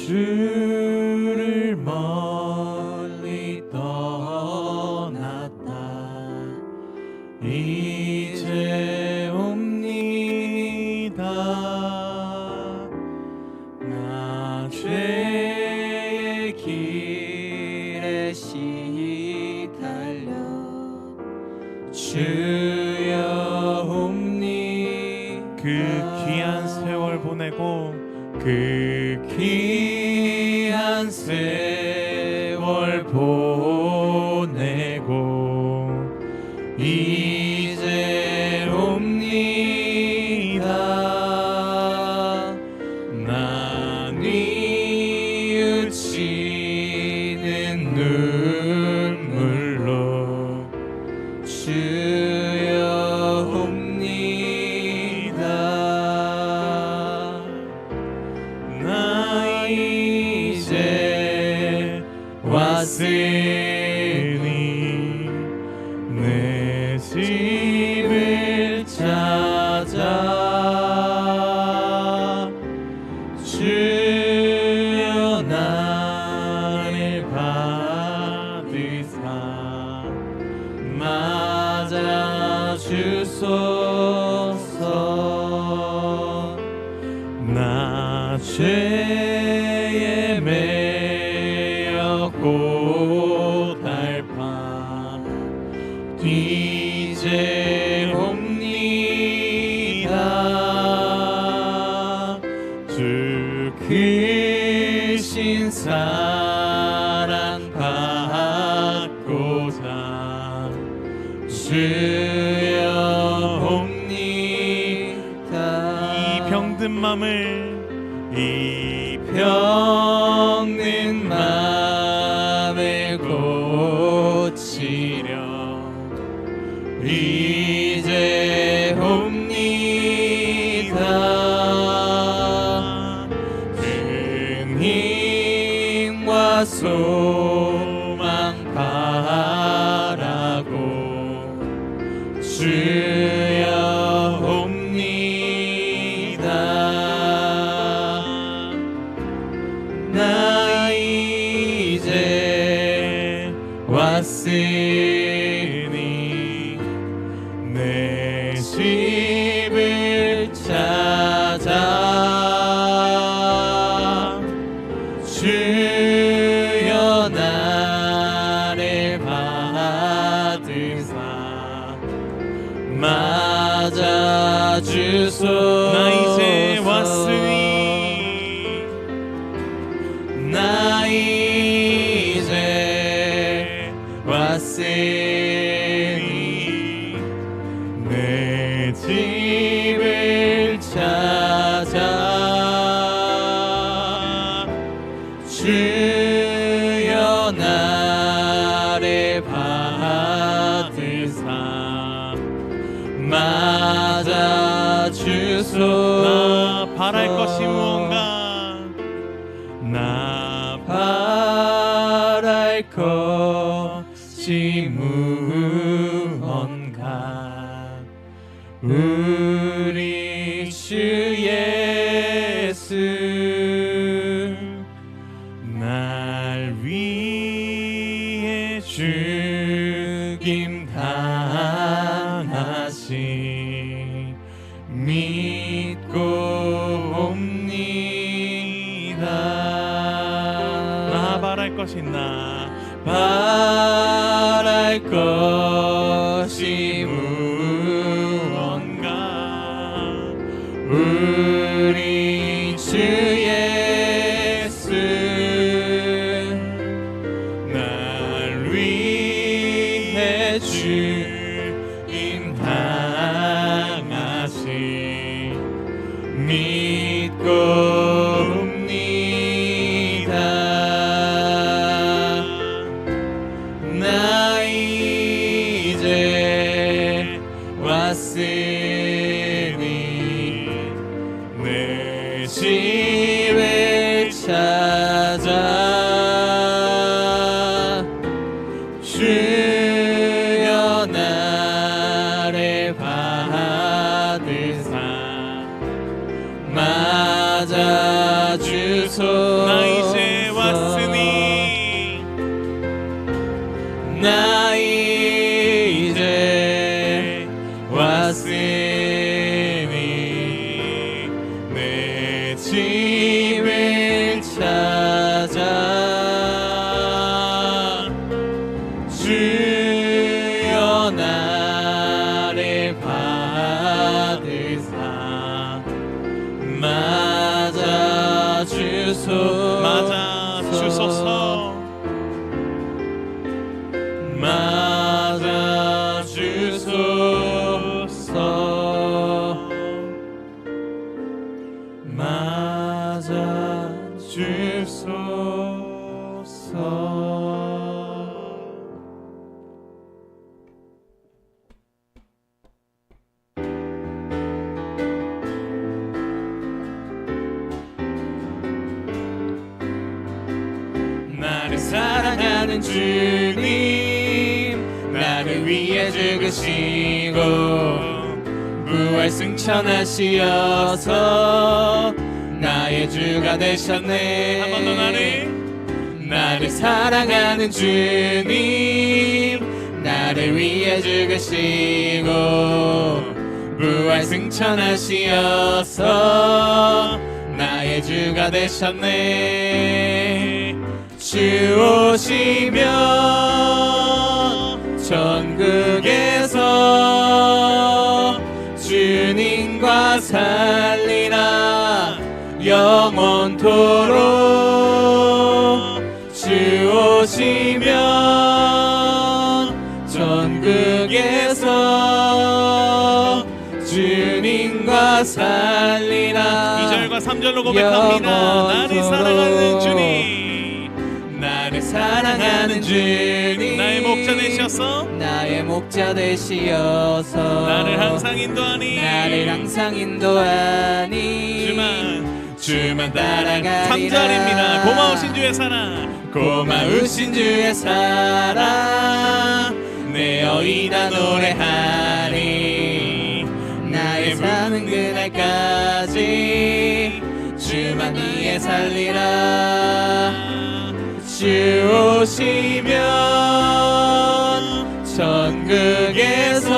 주를 멀리 떠났다. 이제 옵니다. 나 죄의 길에 시달려 주여 옵니. 그 귀한 세월 보내고 그 귀한 세월 보내고 이제 옵니다. 나 뉘우치는 눈물로 주여 옵니다. 나 이제 왔으니 내 집을 찾아 주여 나를 받으사 맞아 주소서. 나 죄에 매여 고달파 이제 옵니다. 주 크신 사랑 받고자 주여 옵니다. 이 병든 맘을 병든 맘을 고치려 이제 옵니다. 큰 힘과 소망 바라고 주여 옵니다. 나 이제 왔으니 내 집을 찾아 주여 나를 받으사 맞아 주소서. 나 이제 왔으니 나 이제 왔으니 내 집을 찾아 주여 나를 받으사 맞아 주소서. 나 바랄 것이 무언가 나 바랄 것이 무언가 우리 주 예수 날 위해 죽임 당하시 믿고 옵니다. 나 바랄 것이 나 바랄 것이 무언가 우리 주 예수 날 위해 죽임 당하시 믿고 옵니다. 나 이제 왔으니 내 집을 찾아 주여 나를 받으사 맞아 주소서. 맞아주소서 나를 사랑하는 주님, 나를 위해 죽으시고 부활 승천하시어서 나의 주가 되셨네. 한 번 더 나를 사랑하는 주님, 나를 위해 죽으시고 부활 승천하시어서 나의 주가 되셨네. 주 오시면 천국에서 주님과 살리라 영원토록. 주 오시면 천국에서 주님과 살리라. 2절과 3절로 고백합니다. 나를 사랑하는 주님, 나를 사랑하는 주님, 나의 목자 되셔서 나의 목자 되시어서 나를 항상 인도하니 주만 따라가리라. 3절입니다. 고마우신 주의 사랑, 고마우신 주의 사랑 내 어이다 노래하리. 나의 사는 그날까지 주만 위해 살리라. 주 오시면 천국에서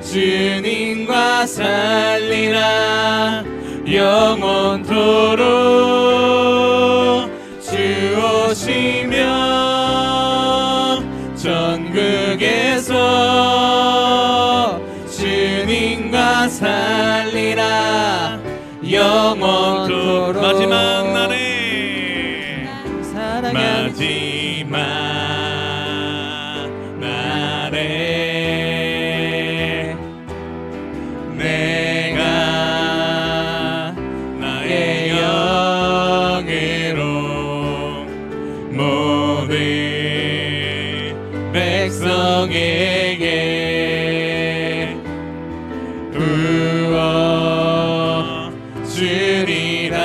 주님과 살리라 영원토록. 주 오시면 천국에서 주님과 살리라 영원토록. 마지막 날에 마지막 날에 내가 나의 영으로 모든 백성에게 부어 주리라.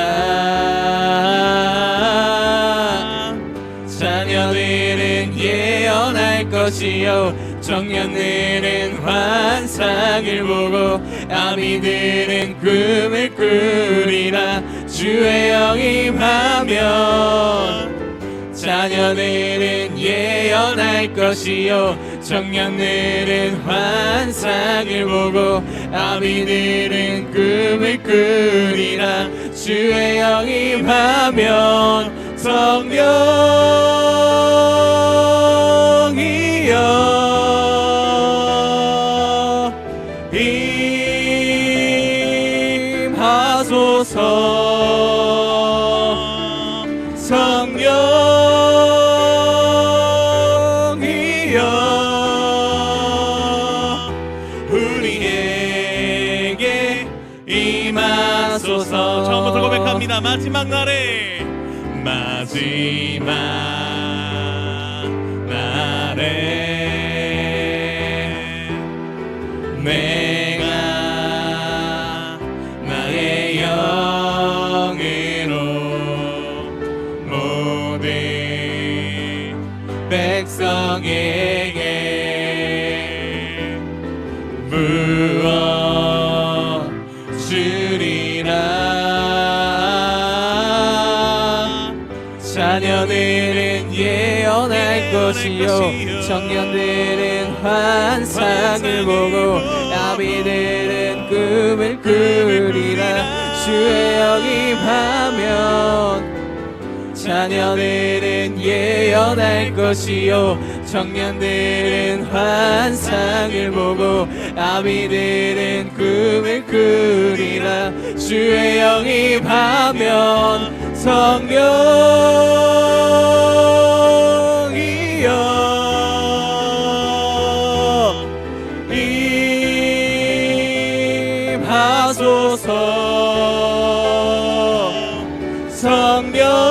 자녀들은 예언할 것이요 청년들은 환상을 보고 아미들은 꿈을 꾸리라. 주의 영임하면 자녀들은 예언할 것이요 청년들은 환상을 보고 아미들은 꿈을 꾸리라. 주의 영임하면 성령이여 임하소서. 성령이여 우리에게 임하소서. 처음부터 고백합니다. 마지막 날에 내가 나의 영으로 모든 백성에게 부어 주리라. 자녀들은 예언할 것이요 청년들은 환상을 보고 아비들은 꿈을 꾸리라. 주의 영임하면 자녀들은 예언할 것이요 청년들은 환상을 보고 아비들은 꿈을 꾸리라. 주의 영임하면 성령 성령이여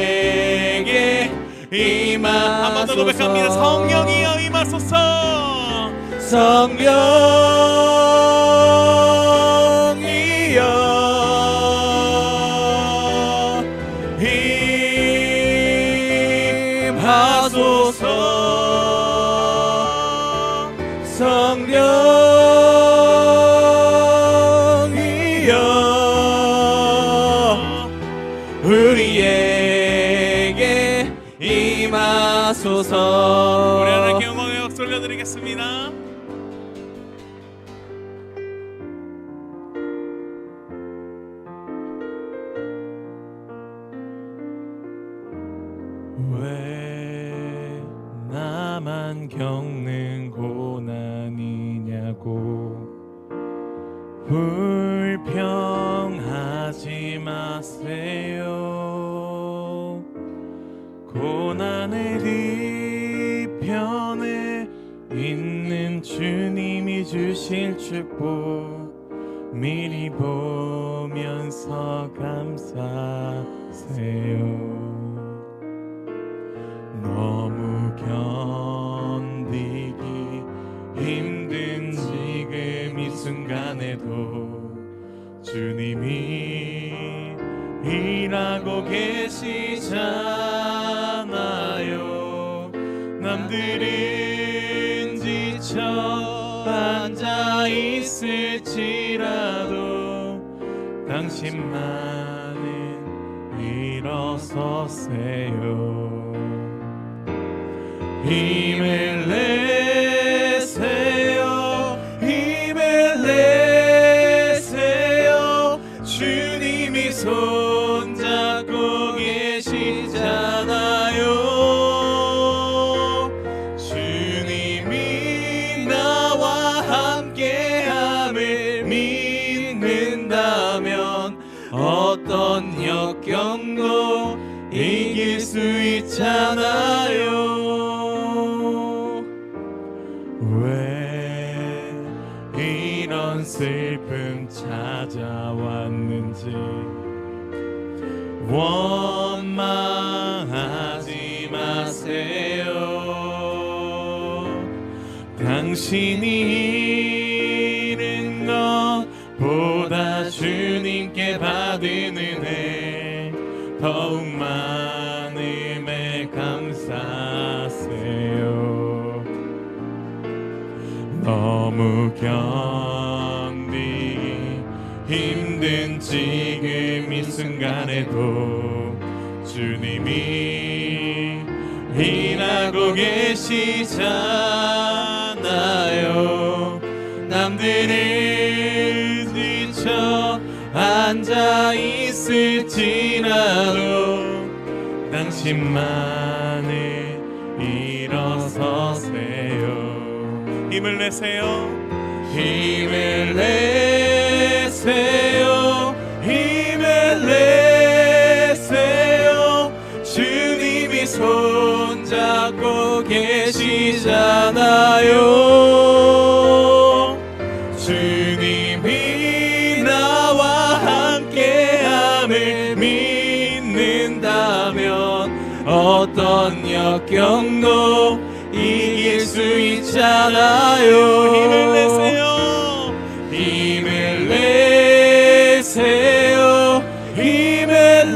우리에게 임하소서. 한 번 더 고백합니다. 성령이여 임하소서. 성령이여 임하소서. 성령이여 우리에게 임하소서. 우리 하나님께 영광의 박수 올려드리겠습니다. 왜 나만 겪는 고난이냐고 불평하지 마세요. 고난의 뒤편에 있는 주님이 주실 축복 미리 보면서 감사하세요. 너무 견디기 힘든 지금 이 순간에도 주님이 일하고 계시잖아요. 남들은 지쳐 앉아 있을지라도 당신만은 일어서세요. 힘을 내세요. 힘을 내세요. 주님이 손잡고 계시잖아요. 주님이 나와 함께함을 믿는다면 어떤 역경도 이길 수 있잖아요. 왜 이런 슬픔 찾아왔는지 원망하지 마세요. 당신이 잃은 것보다 주님께 받은 은혜 더욱 많음에 감사하세요. 너무 견디기 힘든 지금 이 순간에도 주님이 일하고 계시잖아요. 남들은 지쳐 앉아 있을지라도 당신만을 일어서세요. 힘을 내세요. 힘을 내세요. 힘을 내세요. 주님이 손잡고 계시잖아요. 주님이 나와 함께함을 믿는다면 어떤 역경도 이길 수 있잖아요. 힘을 내세요. 힘을 내세요. 힘을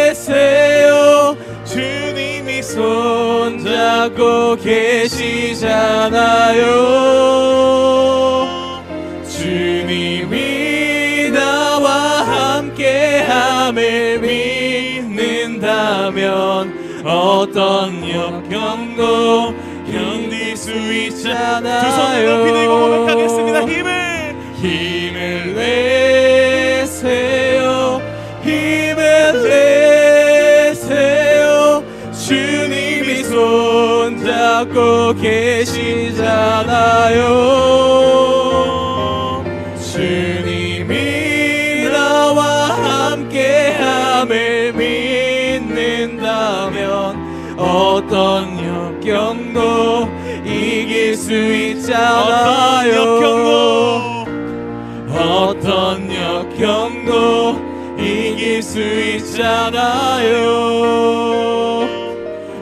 내세요. 주님이 손잡고 계시잖아요. 주님이 나와 함께함을 믿는다면 어떤 역경도 견딜 수 있잖아요. 두 손을 높이 들고 고백하겠습니다. 힘을 내세요. 힘을 내세요. 주님이 손잡고 계시잖아요. 주님이 나와 함께함을 믿는다면 어떤 역경도 이길 수 수 있잖아요. 어떤 역경도 이길 수 있잖아요.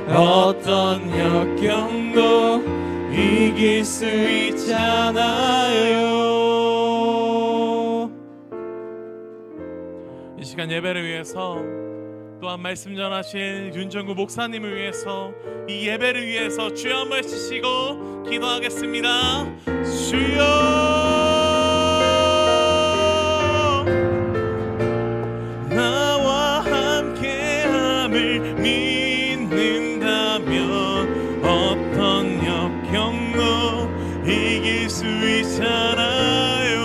어떤 역경도 이길 수 있잖아요. 이 시간 예배를 위해서, 또한 말씀 전하신 윤정구 목사님을 위해서, 이 예배를 위해서 주여 한번 치시고 기도하겠습니다. 주여, 나와 함께함을 믿는다면 어떤 역경도 이길 수 있잖아요.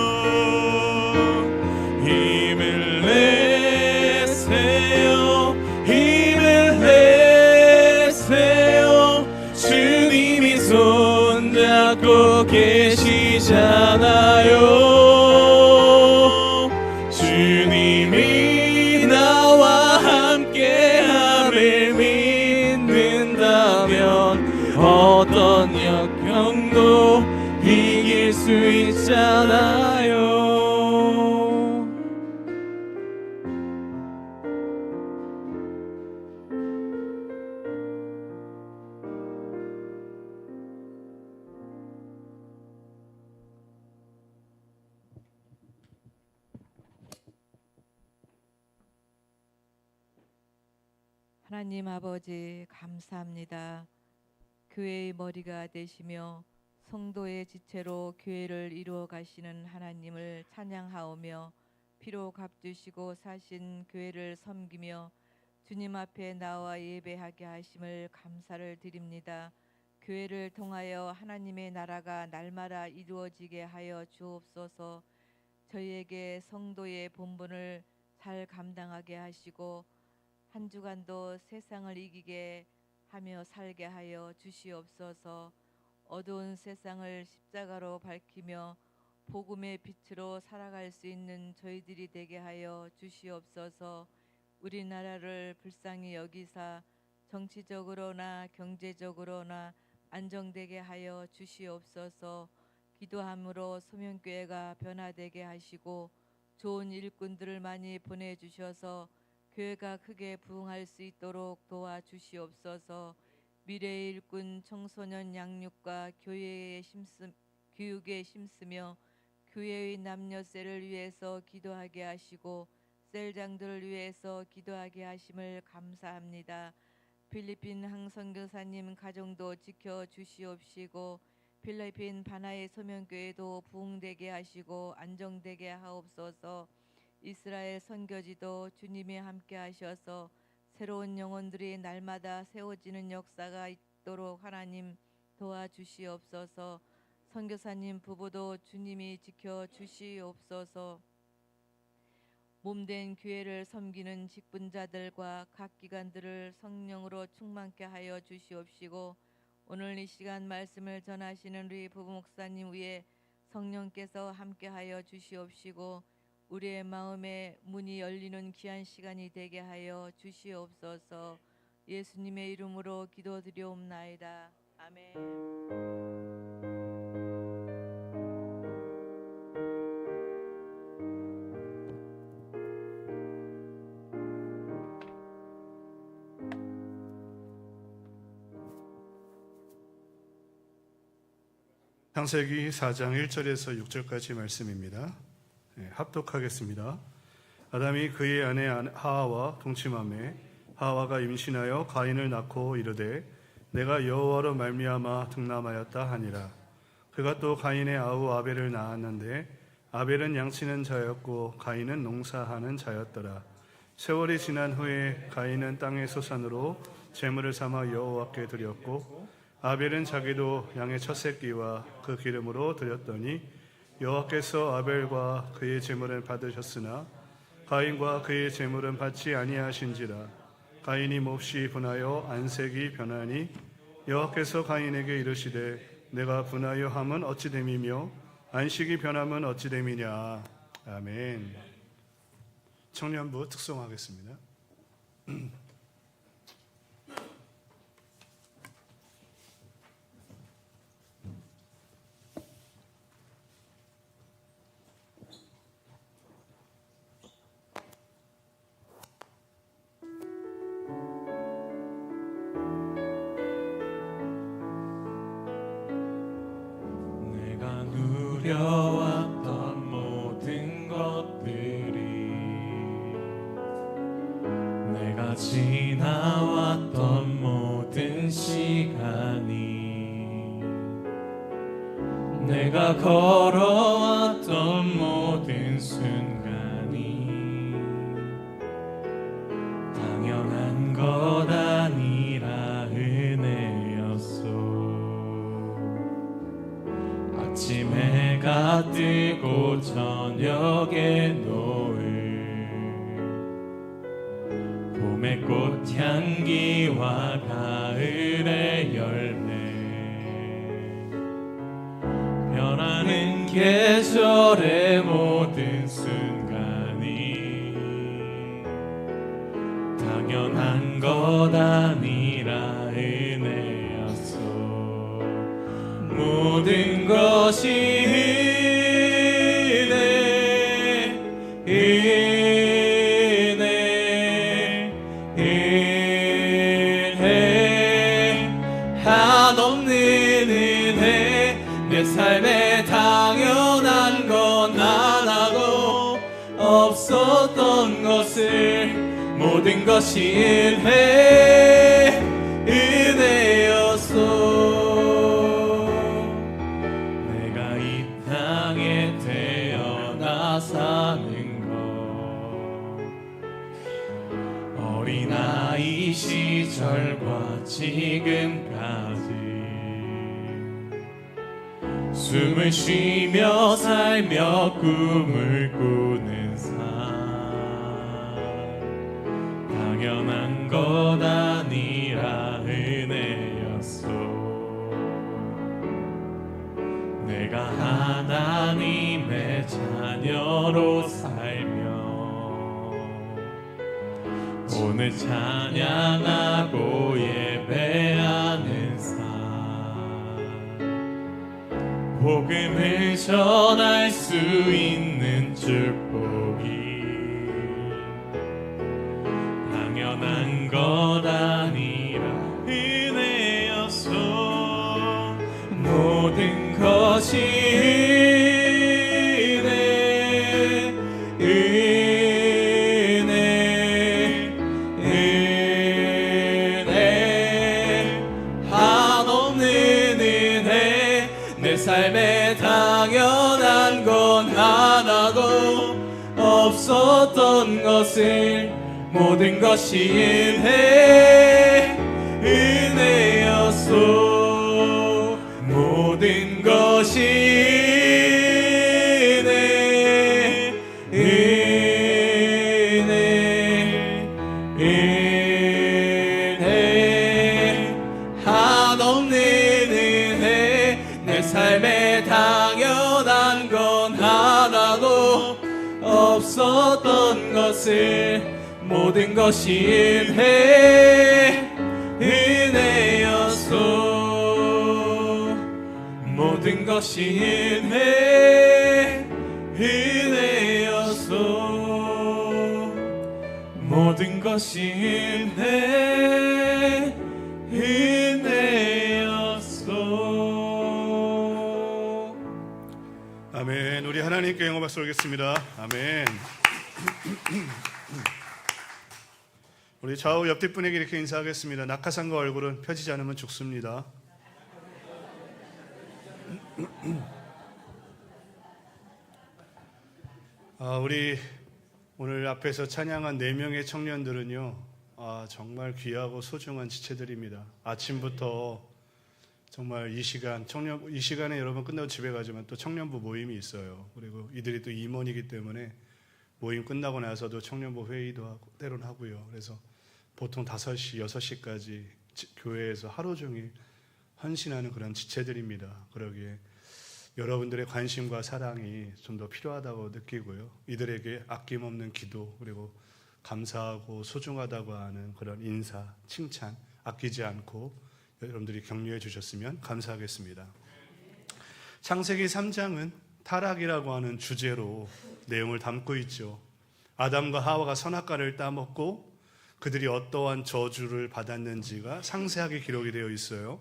힘을 내세요, 힘을 내세요. 주님이 손잡고 계시잖아요. 주님이 나와 함께함을 믿는다면 어떤 역경도 이길 수 있잖아요. 하나님 아버지 감사합니다. 교회의 머리가 되시며 성도의 지체로 교회를 이루어 가시는 하나님을 찬양하오며 피로 값주시고 사신 교회를 섬기며 주님 앞에 나와 예배하게 하심을 감사를 드립니다. 교회를 통하여 하나님의 나라가 날마다 이루어지게 하여 주옵소서. 저희에게 성도의 본분을 잘 감당하게 하시고 한 주간도 세상을 이기게 하며 살게 하여 주시옵소서. 어두운 세상을 십자가로 밝히며 복음의 빛으로 살아갈 수 있는 저희들이 되게 하여 주시옵소서. 우리나라를 불쌍히 여기사 정치적으로나 경제적으로나 안정되게 하여 주시옵소서. 기도함으로 소명교회가 변화되게 하시고 좋은 일꾼들을 많이 보내주셔서 교회가 크게 부흥할 수 있도록 도와주시옵소서. 미래의 일꾼 청소년 양육과 교육에 힘쓰며 교회의 남녀세를 위해서 기도하게 하시고 셀장들을 위해서 기도하게 하심을 감사합니다. 필리핀 항선교사님 가정도 지켜주시옵시고 필리핀 바나의 소명교회도 부흥되게 하시고 안정되게 하옵소서. 이스라엘 선교지도 주님이 함께 하셔서 새로운 영혼들이 날마다 세워지는 역사가 있도록 하나님 도와주시옵소서. 선교사님 부부도 주님이 지켜주시옵소서. 몸된 교회를 섬기는 직분자들과 각 기관들을 성령으로 충만케 하여 주시옵시고 오늘 이 시간 말씀을 전하시는 우리 부부 목사님 위에 성령께서 함께 하여 주시옵시고 우리의 마음에 문이 열리는 귀한 시간이 되게 하여 주시옵소서. 예수님의 이름으로 기도드리옵나이다. 아멘. 창세기 4장 1절에서 6절까지 말씀입니다. 합독하겠습니다. 아담이 그의 아내 하와와 동침하매 하와가 임신하여 가인을 낳고 이르되 내가 여호와로 말미암아 득남하였다 하니라. 그가 또 가인의 아우 아벨을 낳았는데 아벨은 양치는 자였고 가인은 농사하는 자였더라. 세월이 지난 후에 가인은 땅의 소산으로 제물을 삼아 여호와께 드렸고 아벨은 자기도 양의 첫 새끼와 그 기름으로 드렸더니 여호와께서 아벨과 그의 제물은 받으셨으나 가인과 그의 제물은 받지 아니하신지라. 가인이 몹시 분하여 안색이 변하니 여호와께서 가인에게 이르시되 내가 분하여 함은 어찌 됨이며 안식이 변함은 어찌 됨이냐. 아멘. 청년부 특송하겠습니다. 두려웠던 모든 것들이 내가 지나왔던 모든 시간이 내가 걸어왔던 모든 순간이 당연한 것 아니라 은혜였소. 아침 해가 뜨고 저녁에 노을 봄의 꽃향기와 가을의 열매 변하는 계절의 모든 순간이 당연한 것 아니라 은혜였소. 모든 것이 은혜 한없는 은혜 내 삶에 당연한 건 하나도 없었던 것을 모든 것이 은혜였소. 내가 이 땅에 태어나 사는 것 어린아이 시절과 지금까지 숨을 쉬며 살며 꿈을 꾸는 삶 당연한 것 아니라 은혜였소. 내가 하나님의 자녀로 살며 오늘 찬양하고 예배하는 삶 복음을 전할 수 있는 축복이 당연한 것 아니라 은혜였소. 모든 것이 은혜 한없는 은혜 내 삶에 당연한 건 하나도 없었던 것을 모든 것이 은혜였소. 모든 것이 은혜 한없는 은혜 내 삶에 당연한 건 하나도 없었던 것을 모든 것이 은혜였소. 모든 것이 은혜였소. 모든 것이 은혜였소. 아멘. 우리 하나님께 영광 박수 올리겠습니다. 아멘. 우리 좌우 옆뒷 분에게 이렇게 인사하겠습니다. 낙하산과 얼굴은 펴지지 않으면 죽습니다. 우리 오늘 앞에서 찬양한 4명의 청년들은요, 정말 귀하고 소중한 지체들입니다. 아침부터 정말 이 시간에 여러분 끝나고 집에 가지만 또 청년부 모임이 있어요. 그리고 이들이 또 임원이기 때문에 모임 끝나고 나서도 청년부 회의도 하고 때론 하고요. 그래서 보통 5시, 6시까지 교회에서 하루 종일 헌신하는 그런 지체들입니다. 그러기에 여러분들의 관심과 사랑이 좀 더 필요하다고 느끼고요. 이들에게 아낌없는 기도 그리고 감사하고 소중하다고 하는 그런 인사, 칭찬 아끼지 않고 여러분들이 격려해 주셨으면 감사하겠습니다. 창세기 3장은 타락이라고 하는 주제로 내용을 담고 있죠. 아담과 하와가 선악과를 따먹고 그들이 어떠한 저주를 받았는지가 상세하게 기록이 되어 있어요.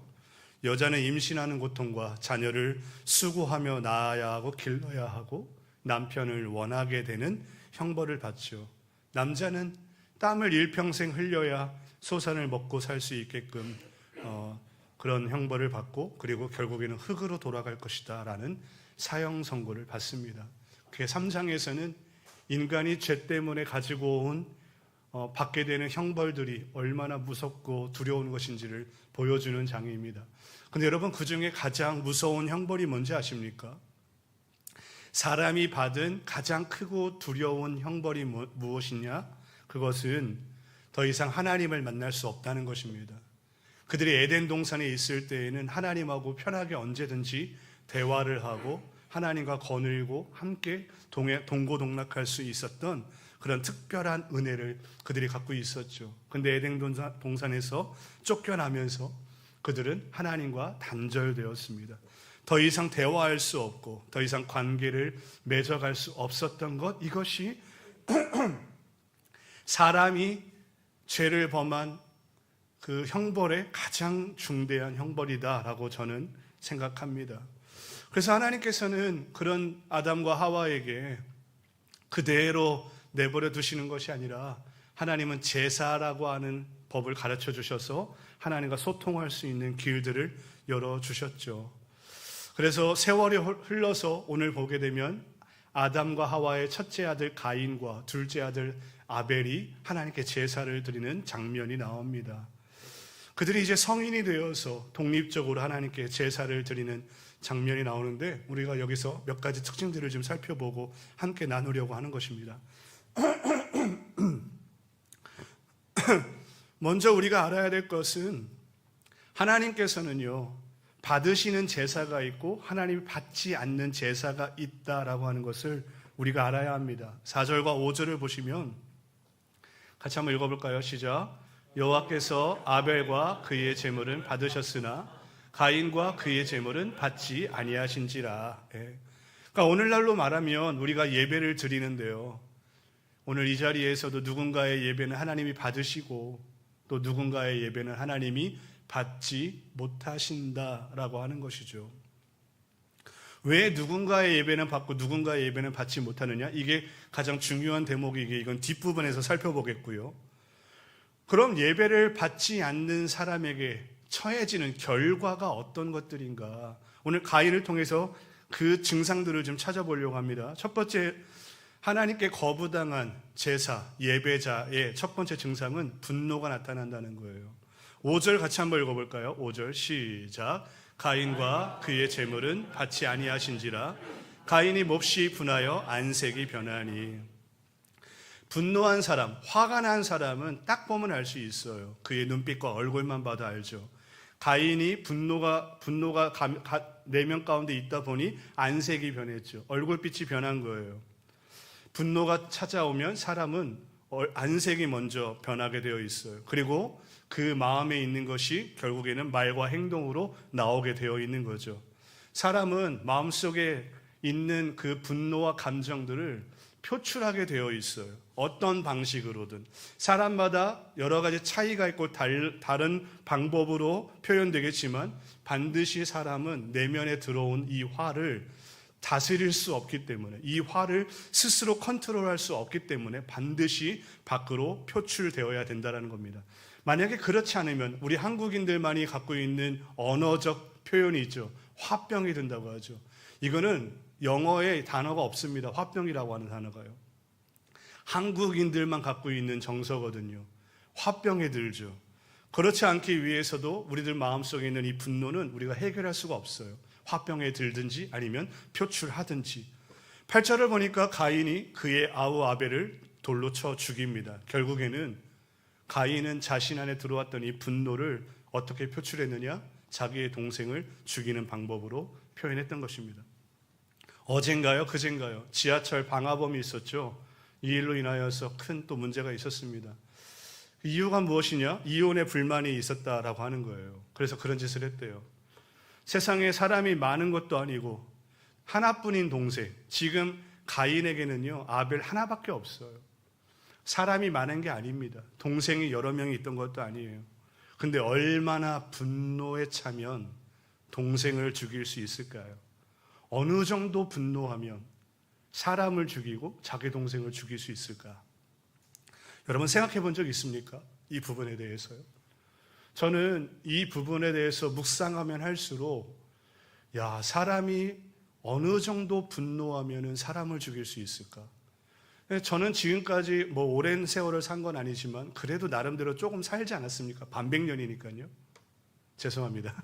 여자는 임신하는 고통과 자녀를 수고하며 낳아야 하고 길러야 하고 남편을 원하게 되는 형벌을 받죠. 남자는 땀을 일평생 흘려야 소산을 먹고 살 수 있게끔 그런 형벌을 받고 그리고 결국에는 흙으로 돌아갈 것이다 라는 사형 선고를 받습니다. 그게 3장에서는 인간이 죄 때문에 가지고 온 받게 되는 형벌들이 얼마나 무섭고 두려운 것인지를 보여주는 장입니다. 근데 여러분, 그 중에 가장 무서운 형벌이 뭔지 아십니까? 사람이 받은 가장 크고 두려운 형벌이 무엇이냐? 그것은 더 이상 하나님을 만날 수 없다는 것입니다. 그들이 에덴 동산에 있을 때에는 하나님하고 편하게 언제든지 대화를 하고 하나님과 거닐고 함께 동고동락할 수 있었던 그런 특별한 은혜를 그들이 갖고 있었죠. 근데 에덴 동산에서 쫓겨나면서 그들은 하나님과 단절되었습니다. 더 이상 대화할 수 없고 더 이상 관계를 맺어갈 수 없었던 것, 이것이 사람이 죄를 범한 그 형벌의 가장 중대한 형벌이다라고 저는 생각합니다. 그래서 하나님께서는 그런 아담과 하와에게 그대로 내버려 두시는 것이 아니라 하나님은 제사라고 하는 법을 가르쳐 주셔서 하나님과 소통할 수 있는 길들을 열어주셨죠. 그래서 세월이 흘러서 오늘 보게 되면 아담과 하와의 첫째 아들 가인과 둘째 아들 아벨이 하나님께 제사를 드리는 장면이 나옵니다. 그들이 이제 성인이 되어서 독립적으로 하나님께 제사를 드리는 장면이 나오는데 우리가 여기서 몇 가지 특징들을 좀 살펴보고 함께 나누려고 하는 것입니다. 먼저 우리가 알아야 될 것은 하나님께서는요, 받으시는 제사가 있고 하나님이 받지 않는 제사가 있다라고 하는 것을 우리가 알아야 합니다. 4절과 5절을 보시면 같이 한번 읽어볼까요? 시작. 여호와께서 아벨과 그의 제물은 받으셨으나 가인과 그의 제물은 받지 아니하신지라. 그러니까 오늘날로 말하면 우리가 예배를 드리는데요, 오늘 이 자리에서도 누군가의 예배는 하나님이 받으시고 또 누군가의 예배는 하나님이 받지 못하신다라고 하는 것이죠. 왜 누군가의 예배는 받고 누군가의 예배는 받지 못하느냐? 이게 가장 중요한 대목이기에 이건 뒷부분에서 살펴보겠고요. 그럼 예배를 받지 않는 사람에게 처해지는 결과가 어떤 것들인가? 오늘 가인을 통해서 그 증상들을 좀 찾아보려고 합니다. 첫 번째, 하나님께 거부당한 제사, 예배자의 첫 번째 증상은 분노가 나타난다는 거예요. 5절 같이 한번 읽어볼까요? 5절 시작. 가인과 그의 제물은 받지 아니하신지라. 가인이 몹시 분하여 안색이 변하니. 분노한 사람, 화가 난 사람은 딱 보면 알 수 있어요. 그의 눈빛과 얼굴만 봐도 알죠. 가인이 분노가 내면 가운데 있다 보니 안색이 변했죠. 얼굴빛이 변한 거예요. 분노가 찾아오면 사람은 안색이 먼저 변하게 되어 있어요. 그리고 그 마음에 있는 것이 결국에는 말과 행동으로 나오게 되어 있는 거죠. 사람은 마음속에 있는 그 분노와 감정들을 표출하게 되어 있어요. 어떤 방식으로든. 사람마다 여러 가지 차이가 있고 다른 방법으로 표현되겠지만 반드시 사람은 내면에 들어온 이 화를 다스릴 수 없기 때문에, 이 화를 스스로 컨트롤할 수 없기 때문에 반드시 밖으로 표출되어야 된다는 겁니다. 만약에 그렇지 않으면 우리 한국인들만이 갖고 있는 언어적 표현이 있죠. 화병이 든다고 하죠. 이거는 영어에 단어가 없습니다. 화병이라고 하는 단어가요. 한국인들만 갖고 있는 정서거든요. 화병에 들죠. 그렇지 않기 위해서도 우리들 마음속에 있는 이 분노는 우리가 해결할 수가 없어요. 화병에 들든지 아니면 표출하든지. 8절을 보니까 가인이 그의 아우 아벨을 돌로 쳐 죽입니다. 결국에는 가인은 자신 안에 들어왔던 이 분노를 어떻게 표출했느냐? 자기의 동생을 죽이는 방법으로 표현했던 것입니다. 어젠가요? 그젠가요? 지하철 방화범이 있었죠. 이 일로 인하여서 큰 또 문제가 있었습니다. 이유가 무엇이냐? 이혼에 불만이 있었다라고 하는 거예요. 그래서 그런 짓을 했대요. 세상에 사람이 많은 것도 아니고 하나뿐인 동생, 지금 가인에게는요, 아벨 하나밖에 없어요. 사람이 많은 게 아닙니다. 동생이 여러 명이 있던 것도 아니에요. 근데 얼마나 분노에 차면 동생을 죽일 수 있을까요? 어느 정도 분노하면 사람을 죽이고 자기 동생을 죽일 수 있을까? 여러분 생각해 본 적 있습니까? 이 부분에 대해서요. 저는 이 부분에 대해서 묵상하면 할수록 사람이 어느 정도 분노하면 사람을 죽일 수 있을까? 저는 지금까지 오랜 세월을 산 건 아니지만 그래도 나름대로 조금 살지 않았습니까? 반백년이니까요. 죄송합니다.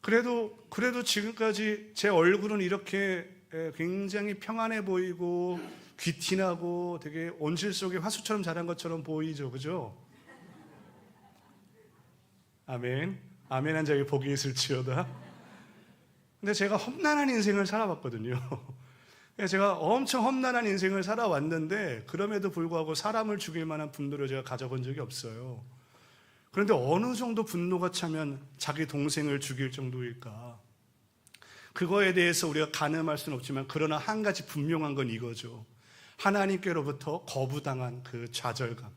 그래도 지금까지 제 얼굴은 이렇게 굉장히 평안해 보이고 귀티나고 되게 온실 속에 화수처럼 자란 것처럼 보이죠. 그죠? 아멘. 아멘 한 자에게 복이 있을지어다. 근데 제가 험난한 인생을 살아봤거든요. 제가 엄청 험난한 인생을 살아왔는데 그럼에도 불구하고 사람을 죽일 만한 분노를 제가 가져본 적이 없어요. 그런데 어느 정도 분노가 차면 자기 동생을 죽일 정도일까? 그거에 대해서 우리가 가늠할 수는 없지만 그러나 한 가지 분명한 건 이거죠. 하나님께로부터 거부당한 그 좌절감,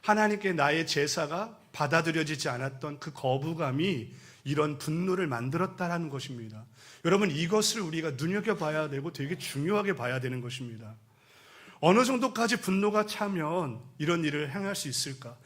하나님께 나의 제사가 받아들여지지 않았던 그 거부감이 이런 분노를 만들었다라는 것입니다. 여러분, 이것을 우리가 눈여겨봐야 되고 되게 중요하게 봐야 되는 것입니다. 어느 정도까지 분노가 차면 이런 일을 행할 수 있을까?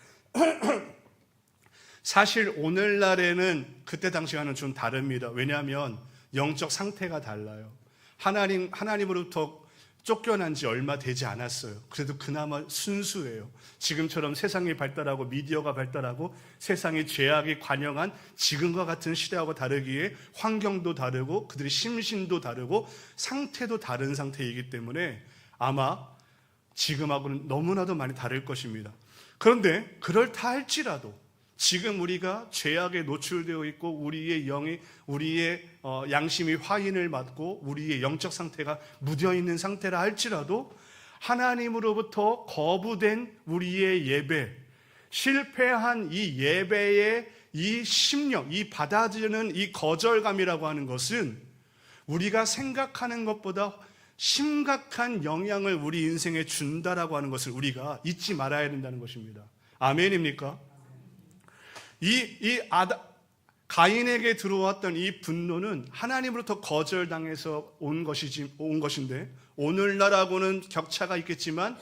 사실 오늘날에는 그때 당시와는 좀 다릅니다. 왜냐하면 영적 상태가 달라요. 하나님으로부터 쫓겨난 지 얼마 되지 않았어요. 그래도 그나마 순수해요. 지금처럼 세상이 발달하고 미디어가 발달하고 세상의 죄악이 관영한 지금과 같은 시대하고 다르기에 환경도 다르고 그들의 심신도 다르고 상태도 다른 상태이기 때문에 아마 지금하고는 너무나도 많이 다를 것입니다. 그런데 그렇다 할지라도 지금 우리가 죄악에 노출되어 있고 우리의 영이 우리의 양심이 화인을 맞고 우리의 영적 상태가 묻어있는 상태라 할지라도 하나님으로부터 거부된 우리의 예배, 실패한 이 예배의 이 심령, 이 받아들이는 이 거절감이라고 하는 것은 우리가 생각하는 것보다 심각한 영향을 우리 인생에 준다라고 하는 것을 우리가 잊지 말아야 된다는 것입니다. 아멘입니까? 가인에게 들어왔던 이 분노는 하나님으로부터 거절당해서 온 것인데 오늘날하고는 격차가 있겠지만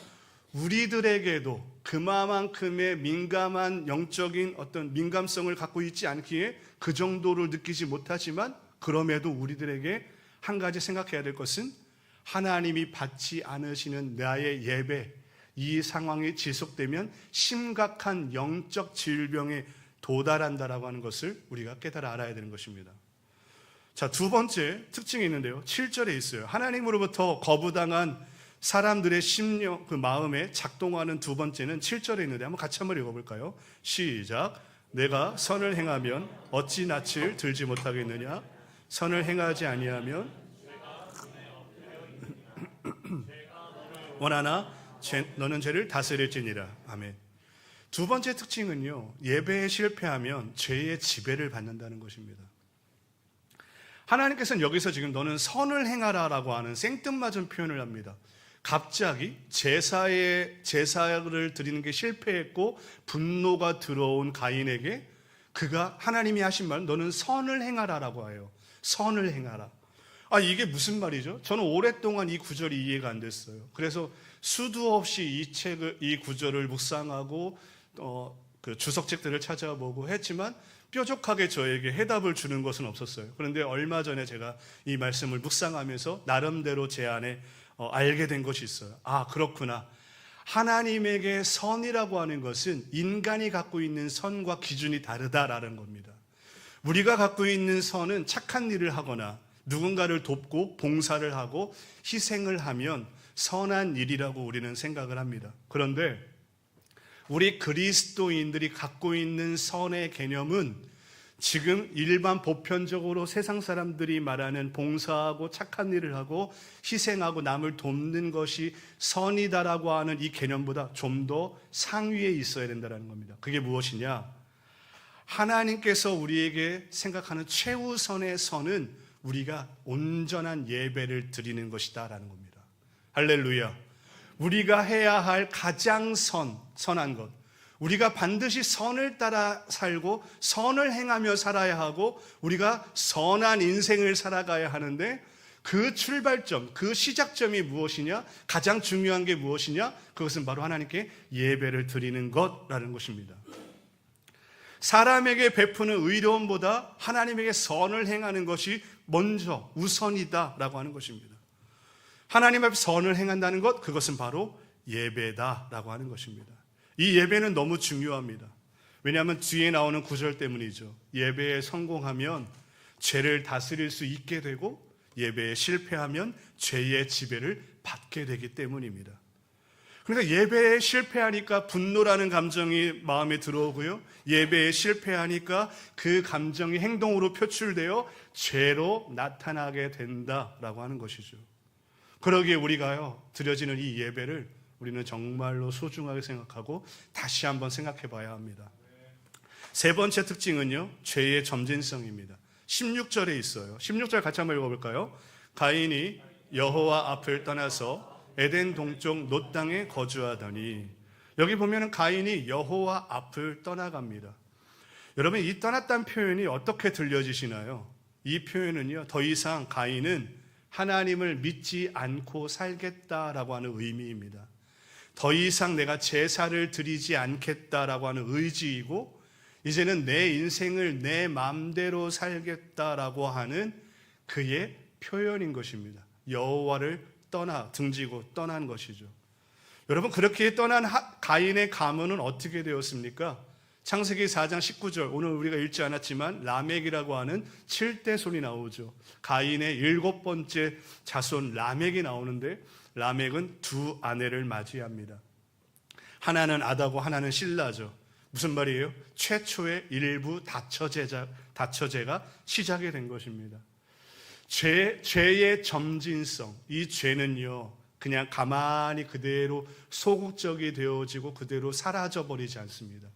우리들에게도 그만큼의 민감한 영적인 어떤 민감성을 갖고 있지 않기에 그 정도를 느끼지 못하지만 그럼에도 우리들에게 한 가지 생각해야 될 것은 하나님이 받지 않으시는 나의 예배, 이 상황이 지속되면 심각한 영적 질병에 도달한다라고 하는 것을 우리가 깨달아 알아야 되는 것입니다. 자, 두 번째 특징이 있는데요. 7절에 있어요. 하나님으로부터 거부당한 사람들의 심령, 그 마음에 작동하는 두 번째는 7절에 있는데 한번 같이 한번 읽어볼까요? 시작. 내가 선을 행하면 어찌 낯을 들지 못하겠느냐? 선을 행하지 아니하면 원하나 너는 죄를 다스릴지니라. 아멘. 두 번째 특징은요, 예배에 실패하면 죄의 지배를 받는다는 것입니다. 하나님께서는 여기서 지금 너는 선을 행하라라고 하는 생뚱맞은 표현을 합니다. 갑자기 제사를 드리는 게 실패했고 분노가 들어온 가인에게 그가 하나님이 하신 말 너는 선을 행하라라고 해요. 선을 행하라. 이게 무슨 말이죠? 저는 오랫동안 이 구절이 이해가 안 됐어요. 그래서 수도 없이 이 구절을 묵상하고 그 주석책들을 찾아보고 했지만 뾰족하게 저에게 해답을 주는 것은 없었어요. 그런데 얼마 전에 제가 이 말씀을 묵상하면서 나름대로 제 안에 알게 된 것이 있어요. 그렇구나. 하나님에게 선이라고 하는 것은 인간이 갖고 있는 선과 기준이 다르다라는 겁니다. 우리가 갖고 있는 선은 착한 일을 하거나 누군가를 돕고 봉사를 하고 희생을 하면 선한 일이라고 우리는 생각을 합니다. 그런데 우리 그리스도인들이 갖고 있는 선의 개념은 지금 일반 보편적으로 세상 사람들이 말하는 봉사하고 착한 일을 하고 희생하고 남을 돕는 것이 선이다라고 하는 이 개념보다 좀 더 상위에 있어야 된다는 겁니다. 그게 무엇이냐? 하나님께서 우리에게 생각하는 최우선의 선은 우리가 온전한 예배를 드리는 것이다라는 겁니다. 할렐루야. 우리가 해야 할 가장 선한 것, 우리가 반드시 선을 따라 살고 선을 행하며 살아야 하고 우리가 선한 인생을 살아가야 하는데 그 출발점, 그 시작점이 무엇이냐? 가장 중요한 게 무엇이냐? 그것은 바로 하나님께 예배를 드리는 것라는 것입니다. 사람에게 베푸는 의로움보다 하나님에게 선을 행하는 것이 먼저 우선이다라고 하는 것입니다. 하나님 앞에 선을 행한다는 것, 그것은 바로 예배다라고 하는 것입니다. 이 예배는 너무 중요합니다. 왜냐하면 뒤에 나오는 구절 때문이죠. 예배에 성공하면 죄를 다스릴 수 있게 되고 예배에 실패하면 죄의 지배를 받게 되기 때문입니다. 그러니까 예배에 실패하니까 분노라는 감정이 마음에 들어오고요. 예배에 실패하니까 그 감정이 행동으로 표출되어 죄로 나타나게 된다라고 하는 것이죠. 그러기에 우리가요, 드려지는 이 예배를 우리는 정말로 소중하게 생각하고 다시 한번 생각해 봐야 합니다. 세 번째 특징은요, 죄의 점진성입니다. 16절에 있어요. 16절 같이 한번 읽어볼까요? 가인이 여호와 앞을 떠나서 에덴 동쪽 놋 땅에 거주하더니, 여기 보면은 가인이 여호와 앞을 떠나갑니다. 여러분, 이 떠났다는 표현이 어떻게 들려지시나요? 이 표현은요, 더 이상 가인은 하나님을 믿지 않고 살겠다라고 하는 의미입니다. 더 이상 내가 제사를 드리지 않겠다라고 하는 의지이고, 이제는 내 인생을 내 마음대로 살겠다라고 하는 그의 표현인 것입니다. 여호와를 등지고 떠난 것이죠. 여러분, 그렇게 떠난 가인의 가문은 어떻게 되었습니까? 창세기 4장 19절, 오늘 우리가 읽지 않았지만 라멕이라고 하는 7대 손이 나오죠. 가인의 7번째 자손 라멕이 나오는데, 라멕은 두 아내를 맞이합니다. 하나는 아다고 하나는 실라죠. 무슨 말이에요? 최초의 일부 다처제가 시작이 된 것입니다. 죄의 점진성, 이 죄는요, 그냥 가만히 그대로 소극적이 되어지고 그대로 사라져버리지 않습니다.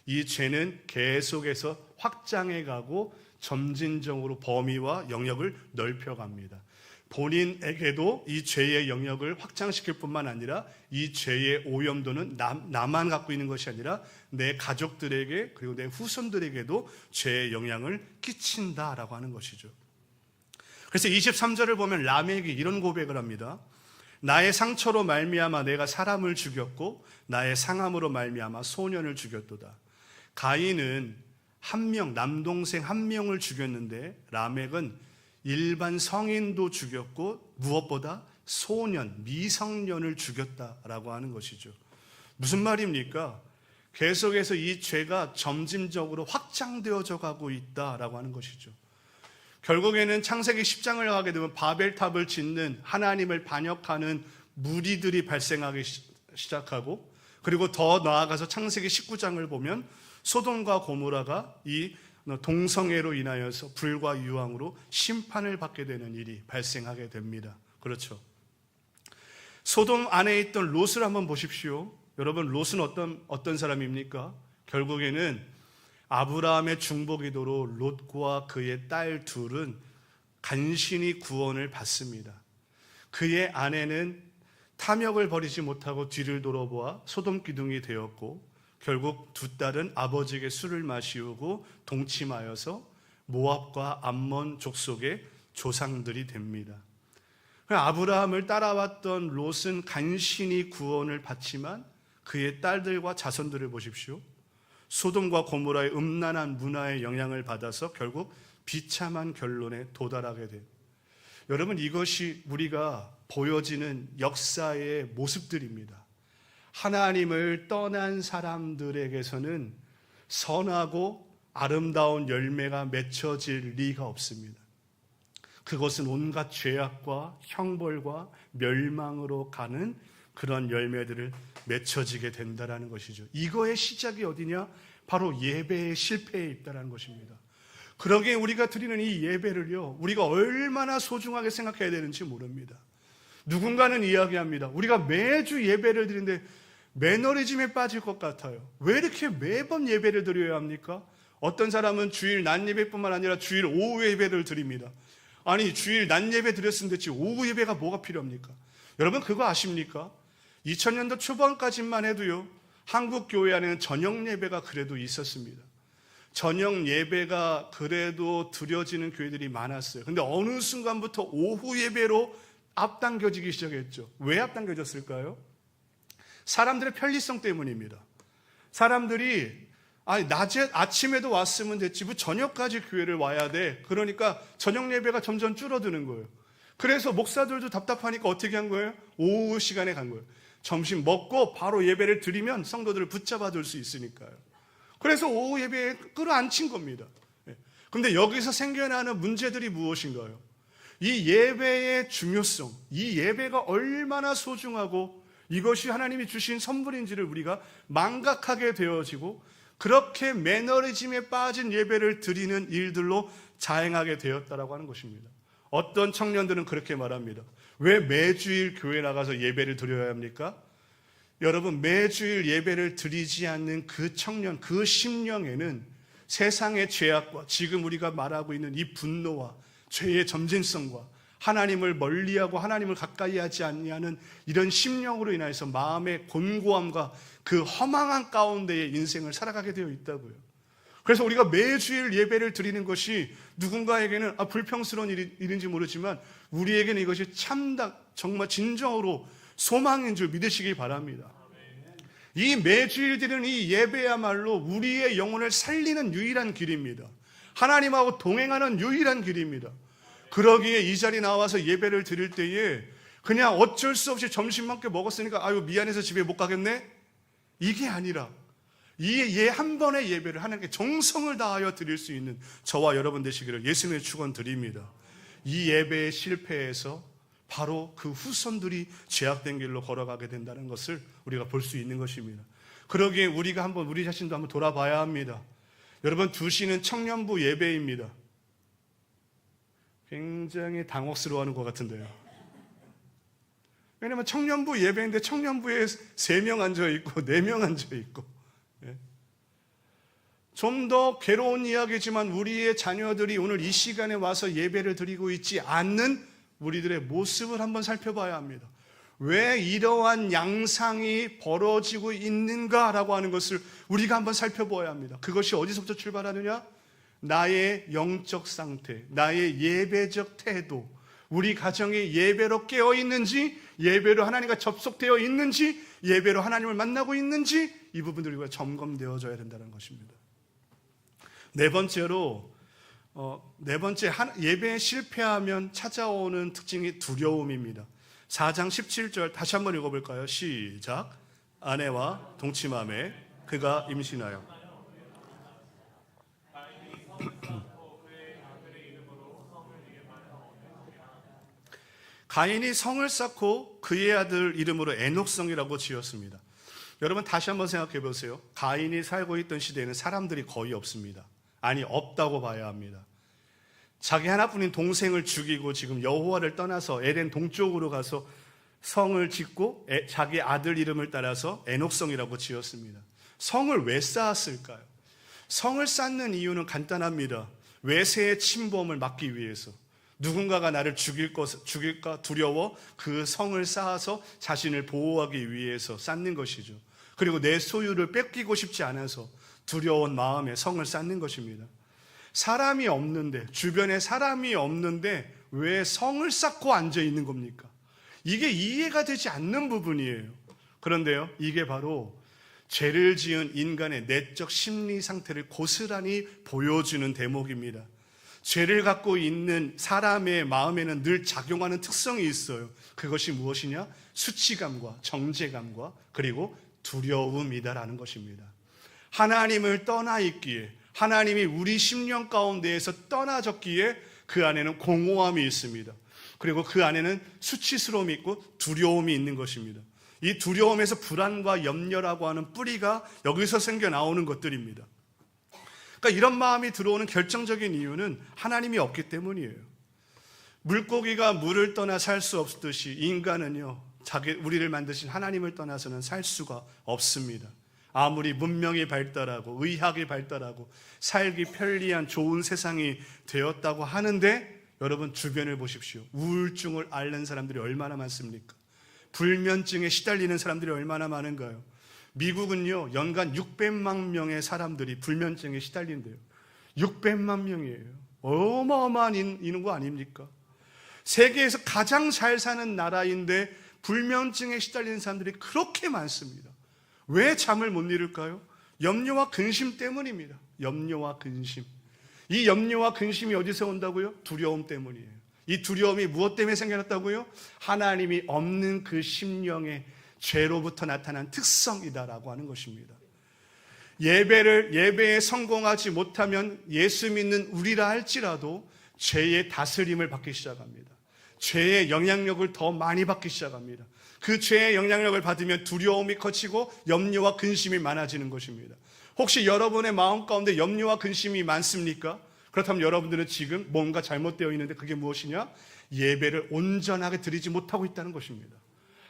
이 죄는 계속해서 확장해 가고 점진적으로 범위와 영역을 넓혀갑니다. 본인에게도 이 죄의 영역을 확장시킬 뿐만 아니라 이 죄의 오염도는 나만 갖고 있는 것이 아니라 내 가족들에게 그리고 내 후손들에게도 죄의 영향을 끼친다라고 하는 것이죠. 그래서 23절을 보면 라멕이 이런 고백을 합니다. 나의 상처로 말미암아 내가 사람을 죽였고 나의 상함으로 말미암아 소년을 죽였도다. 가인은 남동생 한 명을 죽였는데 라멕은 일반 성인도 죽였고 무엇보다 소년, 미성년을 죽였다라고 하는 것이죠. 무슨 말입니까? 계속해서 이 죄가 점진적으로 확장되어져 가고 있다라고 하는 것이죠. 결국에는 창세기 10장을 하게 되면 바벨탑을 짓는 하나님을 반역하는 무리들이 발생하기 시작하고, 그리고 더 나아가서 창세기 19장을 보면 소돔과 고모라가 이 동성애로 인하여서 불과 유황으로 심판을 받게 되는 일이 발생하게 됩니다. 그렇죠. 소돔 안에 있던 롯을 한번 보십시오. 여러분, 롯은 어떤 사람입니까? 결국에는 아브라함의 중보기도로 롯과 그의 딸 둘은 간신히 구원을 받습니다. 그의 아내는 탐욕을 버리지 못하고 뒤를 돌아보아 소돔 기둥이 되었고, 결국 두 딸은 아버지에게 술을 마시우고 동침하여서 모압과 암몬 족속의 조상들이 됩니다. 아브라함을 따라왔던 롯은 간신히 구원을 받지만 그의 딸들과 자손들을 보십시오. 소돔과 고모라의 음란한 문화의 영향을 받아서 결국 비참한 결론에 도달하게 돼요. 여러분, 이것이 우리가 보여지는 역사의 모습들입니다. 하나님을 떠난 사람들에게서는 선하고 아름다운 열매가 맺혀질 리가 없습니다. 그것은 온갖 죄악과 형벌과 멸망으로 가는 그런 열매들을 맺혀지게 된다는 것이죠. 이거의 시작이 어디냐? 바로 예배의 실패에 있다는 것입니다. 그러기에 우리가 드리는 이 예배를요, 우리가 얼마나 소중하게 생각해야 되는지 모릅니다. 누군가는 이야기합니다. 우리가 매주 예배를 드리는데 매너리즘에 빠질 것 같아요. 왜 이렇게 매번 예배를 드려야 합니까? 어떤 사람은 주일 낮 예배뿐만 아니라 주일 오후 예배를 드립니다. 아니, 주일 낮 예배 드렸으면 됐지 오후 예배가 뭐가 필요합니까? 여러분, 그거 아십니까? 2000년도 초반까지만 해도요, 한국 교회 안에는 저녁 예배가 그래도 있었습니다. 저녁 예배가 그래도 드려지는 교회들이 많았어요. 근데 어느 순간부터 오후 예배로 앞당겨지기 시작했죠. 왜 앞당겨졌을까요? 사람들의 편리성 때문입니다. 사람들이 낮에 아침에도 왔으면 됐지 뭐 저녁까지 교회를 와야 돼. 그러니까 저녁 예배가 점점 줄어드는 거예요. 그래서 목사들도 답답하니까 어떻게 한 거예요? 오후 시간에 간 거예요. 점심 먹고 바로 예배를 드리면 성도들을 붙잡아 둘 수 있으니까요. 그래서 오후 예배에 끌어안친 겁니다. 그런데 여기서 생겨나는 문제들이 무엇인가요? 이 예배의 중요성, 이 예배가 얼마나 소중하고 이것이 하나님이 주신 선물인지를 우리가 망각하게 되어지고 그렇게 매너리즘에 빠진 예배를 드리는 일들로 자행하게 되었다라고 하는 것입니다. 어떤 청년들은 그렇게 말합니다. 왜 매주일 교회 나가서 예배를 드려야 합니까? 여러분, 매주일 예배를 드리지 않는 그 청년, 그 심령에는 세상의 죄악과 지금 우리가 말하고 있는 이 분노와 죄의 점진성과 하나님을 멀리하고 하나님을 가까이 하지 아니하는 이런 심령으로 인해서 마음의 곤고함과 그 허망한 가운데의 인생을 살아가게 되어 있다고요. 그래서 우리가 매주일 예배를 드리는 것이 누군가에게는 불평스러운 일인지 모르지만 우리에게는 이것이 정말 진정으로 소망인 줄 믿으시기 바랍니다. 이 매주일 드리는 이 예배야말로 우리의 영혼을 살리는 유일한 길입니다. 하나님하고 동행하는 유일한 길입니다. 그러기에 이 자리에 나와서 예배를 드릴 때에 그냥 어쩔 수 없이 점심밖에 먹었으니까 미안해서 집에 못 가겠네? 이게 아니라 이 한 번의 예배를 하나님께 정성을 다하여 드릴 수 있는 저와 여러분 되시기를 예수님의 축원드립니다. 이 예배의 실패에서 바로 그 후손들이 죄악된 길로 걸어가게 된다는 것을 우리가 볼 수 있는 것입니다. 그러기에 우리가 우리 자신도 한번 돌아봐야 합니다. 여러분, 2시는 청년부 예배입니다. 굉장히 당혹스러워하는 것 같은데요. 왜냐하면 청년부 예배인데 청년부에 3명 앉아있고 4명 앉아있고 좀 더 괴로운 이야기지만 우리의 자녀들이 오늘 이 시간에 와서 예배를 드리고 있지 않는 우리들의 모습을 한번 살펴봐야 합니다. 왜 이러한 양상이 벌어지고 있는가라고 하는 것을 우리가 한번 살펴봐야 합니다. 그것이 어디서부터 출발하느냐? 나의 영적 상태, 나의 예배적 태도, 우리 가정이 예배로 깨어 있는지, 예배로 하나님과 접속되어 있는지, 예배로 하나님을 만나고 있는지 이 부분들이 점검되어져야 된다는 것입니다. 네 번째 예배에 실패하면 찾아오는 특징이 두려움입니다. 4장 17절 다시 한번 읽어볼까요? 시작. 아내와 동침함에 그가 임신하여 가인이 성을 쌓고 그의 아들 이름으로 에녹성이라고 지었습니다. 여러분, 다시 한번 생각해 보세요. 가인이 살고 있던 시대에는 사람들이 거의 없습니다. 없다고 봐야 합니다. 자기 하나뿐인 동생을 죽이고 지금 여호와를 떠나서 에덴 동쪽으로 가서 성을 짓고 자기 아들 이름을 따라서 에녹성이라고 지었습니다. 성을 왜 쌓았을까요? 성을 쌓는 이유는 간단합니다. 외세의 침범을 막기 위해서. 누군가가 나를 죽일까 두려워 그 성을 쌓아서 자신을 보호하기 위해서 쌓는 것이죠. 그리고 내 소유를 뺏기고 싶지 않아서 두려운 마음에 성을 쌓는 것입니다. 사람이 없는데, 주변에 사람이 없는데 왜 성을 쌓고 앉아 있는 겁니까? 이게 이해가 되지 않는 부분이에요. 그런데요, 이게 바로 죄를 지은 인간의 내적 심리 상태를 고스란히 보여주는 대목입니다. 죄를 갖고 있는 사람의 마음에는 늘 작용하는 특성이 있어요. 그것이 무엇이냐? 수치감과 정죄감과 그리고 두려움이다라는 것입니다. 하나님을 떠나 있기에, 하나님이 우리 심령 가운데에서 떠나졌기에 그 안에는 공허함이 있습니다. 그리고 그 안에는 수치스러움이 있고 두려움이 있는 것입니다. 이 두려움에서 불안과 염려라고 하는 뿌리가 여기서 생겨나오는 것들입니다. 그러니까 이런 마음이 들어오는 결정적인 이유는 하나님이 없기 때문이에요. 물고기가 물을 떠나 살 수 없듯이 인간은요, 우리를 만드신 하나님을 떠나서는 살 수가 없습니다. 아무리 문명이 발달하고 의학이 발달하고 살기 편리한 좋은 세상이 되었다고 하는데 여러분, 주변을 보십시오. 우울증을 앓는 사람들이 얼마나 많습니까? 불면증에 시달리는 사람들이 얼마나 많은가요? 미국은요, 연간 600만 명의 사람들이 불면증에 시달린대요. 600만 명이에요. 어마어마한 인구 아닙니까? 세계에서 가장 잘 사는 나라인데 불면증에 시달리는 사람들이 그렇게 많습니다. 왜 잠을 못 이룰까요? 염려와 근심 때문입니다. 염려와 근심. 이 염려와 근심이 어디서 온다고요? 두려움 때문이에요. 이 두려움이 무엇 때문에 생겨났다고요? 하나님이 없는 그 심령의 죄로부터 나타난 특성이다라고 하는 것입니다. 예배에 성공하지 못하면 예수 믿는 우리라 할지라도 죄의 다스림을 받기 시작합니다. 죄의 영향력을 더 많이 받기 시작합니다. 그 죄의 영향력을 받으면 두려움이 커지고 염려와 근심이 많아지는 것입니다. 혹시 여러분의 마음 가운데 염려와 근심이 많습니까? 그렇다면 여러분들은 지금 뭔가 잘못되어 있는데 그게 무엇이냐? 예배를 온전하게 드리지 못하고 있다는 것입니다.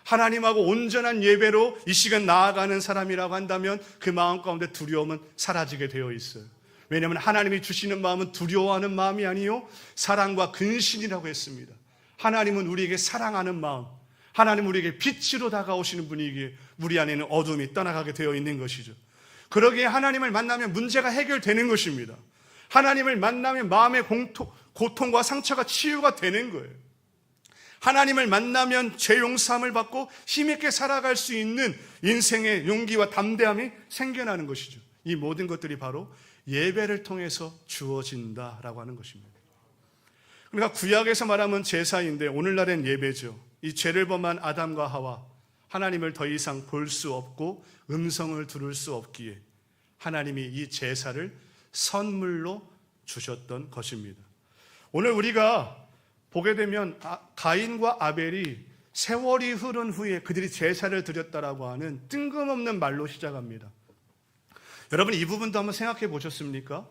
하나님하고 온전한 예배로 이 시간 나아가는 사람이라고 한다면 그 마음 가운데 두려움은 사라지게 되어 있어요. 왜냐하면 하나님이 주시는 마음은 두려워하는 마음이 아니요 사랑과 근신이라고 했습니다. 하나님은 우리에게 사랑하는 마음, 하나님은 우리에게 빛으로 다가오시는 분이기에 우리 안에는 어둠이 떠나가게 되어 있는 것이죠. 그러기에 하나님을 만나면 문제가 해결되는 것입니다. 하나님을 만나면 마음의 고통과 상처가 치유가 되는 거예요. 하나님을 만나면 죄 용서함을 받고 힘있게 살아갈 수 있는 인생의 용기와 담대함이 생겨나는 것이죠. 이 모든 것들이 바로 예배를 통해서 주어진다라고 하는 것입니다. 그러니까 구약에서 말하면 제사인데 오늘날엔 예배죠. 이 죄를 범한 아담과 하와, 하나님을 더 이상 볼 수 없고 음성을 들을 수 없기에 하나님이 이 제사를 선물로 주셨던 것입니다. 오늘 우리가 보게 되면 가인과 아벨이 세월이 흐른 후에 그들이 제사를 드렸다라고 하는 뜬금없는 말로 시작합니다. 여러분, 이 부분도 한번 생각해 보셨습니까?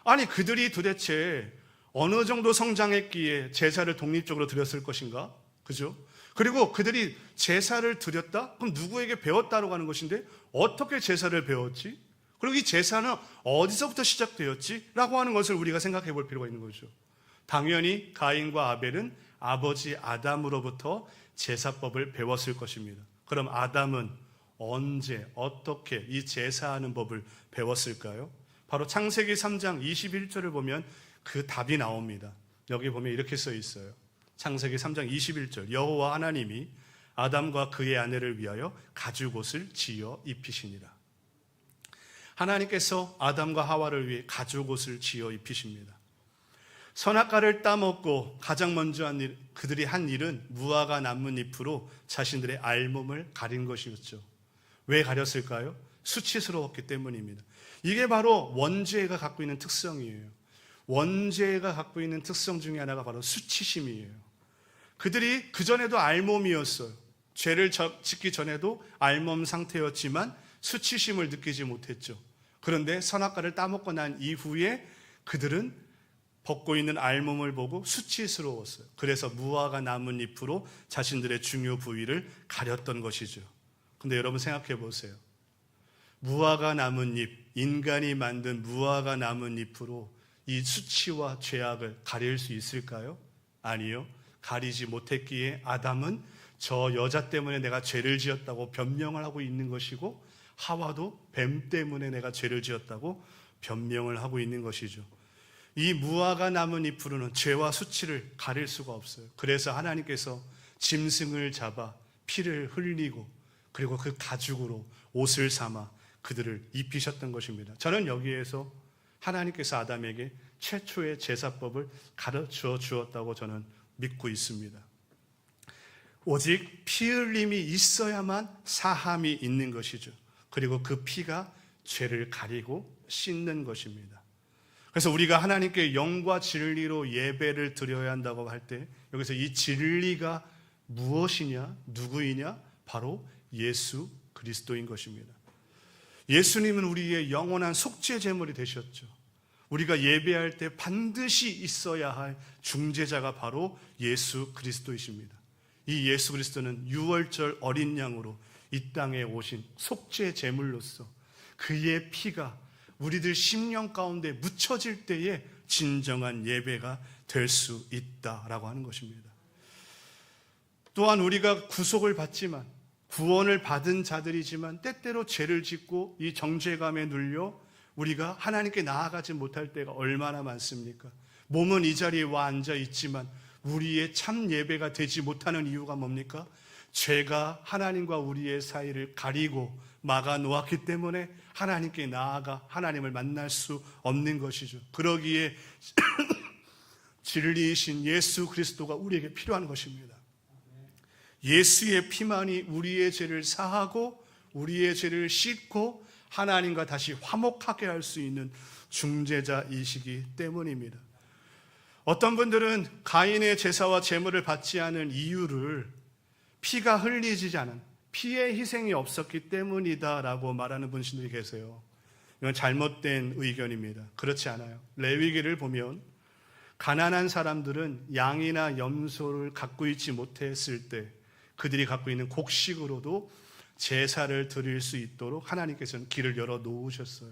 아니, 그들이 도대체 어느 정도 성장했기에 제사를 독립적으로 드렸을 것인가? 그죠? 그리고 그들이 제사를 드렸다? 그럼 누구에게 배웠다라고 하는 것인데 어떻게 제사를 배웠지? 그리고 이 제사는 어디서부터 시작되었지? 라고 하는 것을 우리가 생각해 볼 필요가 있는 거죠. 당연히 가인과 아벨은 아버지 아담으로부터 제사법을 배웠을 것입니다. 그럼 아담은 언제 어떻게 이 제사하는 법을 배웠을까요? 바로 창세기 3장 21절을 보면 그 답이 나옵니다. 여기 보면 이렇게 써 있어요. 창세기 3장 21절, 여호와 하나님이 아담과 그의 아내를 위하여 가죽옷을 지어 입히시니라. 하나님께서 아담과 하와를 위해 가죽옷을 지어 입히십니다. 선악과를 따먹고 가장 먼저 그들이 한 일은 무화과 나뭇잎으로 자신들의 알몸을 가린 것이었죠. 왜 가렸을까요? 수치스러웠기 때문입니다. 이게 바로 원죄가 갖고 있는 특성이에요. 원죄가 갖고 있는 특성 중에 하나가 바로 수치심이에요. 그들이 그전에도 알몸이었어요. 죄를 짓기 전에도 알몸 상태였지만 수치심을 느끼지 못했죠. 그런데 선악과를 따먹고 난 이후에 그들은 벗고 있는 알몸을 보고 수치스러웠어요. 그래서 무화과 나뭇잎으로 자신들의 중요 부위를 가렸던 것이죠. 근데 여러분 생각해 보세요. 무화과 나뭇잎, 인간이 만든 무화과 나뭇잎으로 이 수치와 죄악을 가릴 수 있을까요? 아니요. 가리지 못했기에 아담은 저 여자 때문에 내가 죄를 지었다고 변명을 하고 있는 것이고, 하와도 뱀 때문에 내가 죄를 지었다고 변명을 하고 있는 것이죠. 이 무화과 나뭇잎으로는 죄와 수치를 가릴 수가 없어요. 그래서 하나님께서 짐승을 잡아 피를 흘리고 그리고 그 가죽으로 옷을 삼아 그들을 입히셨던 것입니다. 저는 여기에서 하나님께서 아담에게 최초의 제사법을 가르쳐 주었다고 저는 믿고 있습니다. 오직 피 흘림이 있어야만 사함이 있는 것이죠. 그리고 그 피가 죄를 가리고 씻는 것입니다. 그래서 우리가 하나님께 영과 진리로 예배를 드려야 한다고 할 때 여기서 이 진리가 무엇이냐, 누구이냐? 바로 예수 그리스도인 것입니다. 예수님은 우리의 영원한 속죄 제물이 되셨죠. 우리가 예배할 때 반드시 있어야 할 중재자가 바로 예수 그리스도이십니다. 이 예수 그리스도는 유월절 어린 양으로 이 땅에 오신 속죄 제물로서 그의 피가 우리들 심령 가운데 묻혀질 때에 진정한 예배가 될 수 있다라고 하는 것입니다. 또한 우리가 구속을 받지만 구원을 받은 자들이지만 때때로 죄를 짓고 이 정죄감에 눌려 우리가 하나님께 나아가지 못할 때가 얼마나 많습니까? 몸은 이 자리에 와 앉아 있지만 우리의 참 예배가 되지 못하는 이유가 뭡니까? 죄가 하나님과 우리의 사이를 가리고 막아 놓았기 때문에 하나님께 나아가 하나님을 만날 수 없는 것이죠. 그러기에 진리이신 예수 그리스도가 우리에게 필요한 것입니다. 예수의 피만이 우리의 죄를 사하고 우리의 죄를 씻고 하나님과 다시 화목하게 할 수 있는 중재자이시기 때문입니다. 어떤 분들은 가인의 제사와 제물을 받지 않은 이유를 피가 흘리지 않은, 피의 희생이 없었기 때문이다라고 말하는 분들이 계세요. 이건 잘못된 의견입니다. 그렇지 않아요. 레위기를 보면 가난한 사람들은 양이나 염소를 갖고 있지 못했을 때 그들이 갖고 있는 곡식으로도 제사를 드릴 수 있도록 하나님께서는 길을 열어 놓으셨어요.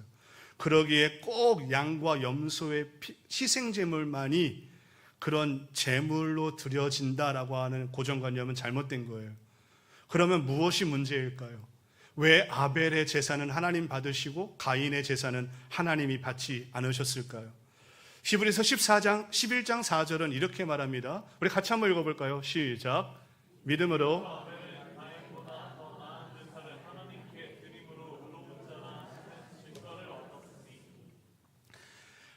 그러기에 꼭 양과 염소의 희생제물만이 그런 제물로 드려진다라고 하는 고정관념은 잘못된 거예요. 그러면 무엇이 문제일까요? 왜 아벨의 제사는 하나님 받으시고 가인의 제사는 하나님이 받지 않으셨을까요? 히브리서 11장 4절은 이렇게 말합니다. 우리 같이 한번 읽어볼까요? 시작. 믿음으로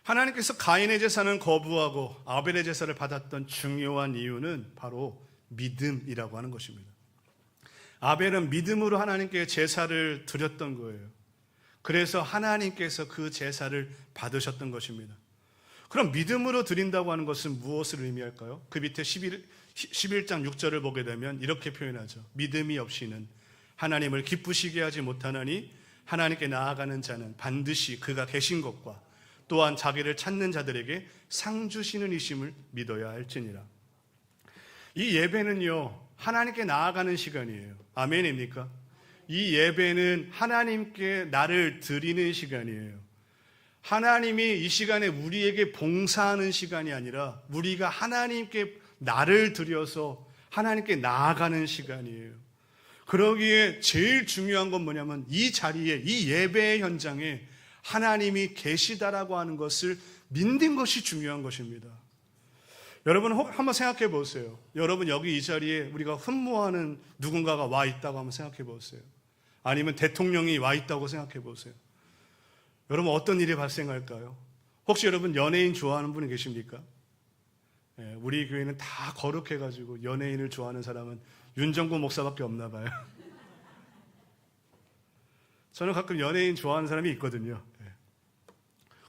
하나님께서 가인의 제사는 거부하고 아벨의 제사를 받았던 중요한 이유는 바로 믿음이라고 하는 것입니다. 아벨은 믿음으로 하나님께 제사를 드렸던 거예요. 그래서 하나님께서 그 제사를 받으셨던 것입니다. 그럼 믿음으로 드린다고 하는 것은 무엇을 의미할까요? 그 밑에 11장 6절을 보게 되면 이렇게 표현하죠. 믿음이 없이는 하나님을 기쁘시게 하지 못하나니 하나님께 나아가는 자는 반드시 그가 계신 것과 또한 자기를 찾는 자들에게 상 주시는 이심을 믿어야 할지니라. 이 예배는요, 하나님께 나아가는 시간이에요. 아멘입니까? 이 예배는 하나님께 나를 드리는 시간이에요. 하나님이 이 시간에 우리에게 봉사하는 시간이 아니라 우리가 하나님께 나를 드려서 하나님께 나아가는 시간이에요. 그러기에 제일 중요한 건 뭐냐면 이 자리에, 이 예배의 현장에 하나님이 계시다라고 하는 것을 믿는 것이 중요한 것입니다. 여러분 한번 생각해 보세요. 여러분 여기 이 자리에 우리가 흠모하는 누군가가 와 있다고 한번 생각해 보세요. 아니면 대통령이 와 있다고 생각해 보세요. 여러분 어떤 일이 발생할까요? 혹시 여러분 연예인 좋아하는 분이 계십니까? 우리 교회는 다 거룩해가지고 연예인을 좋아하는 사람은 윤정구 목사밖에 없나 봐요. 저는 가끔 연예인 좋아하는 사람이 있거든요.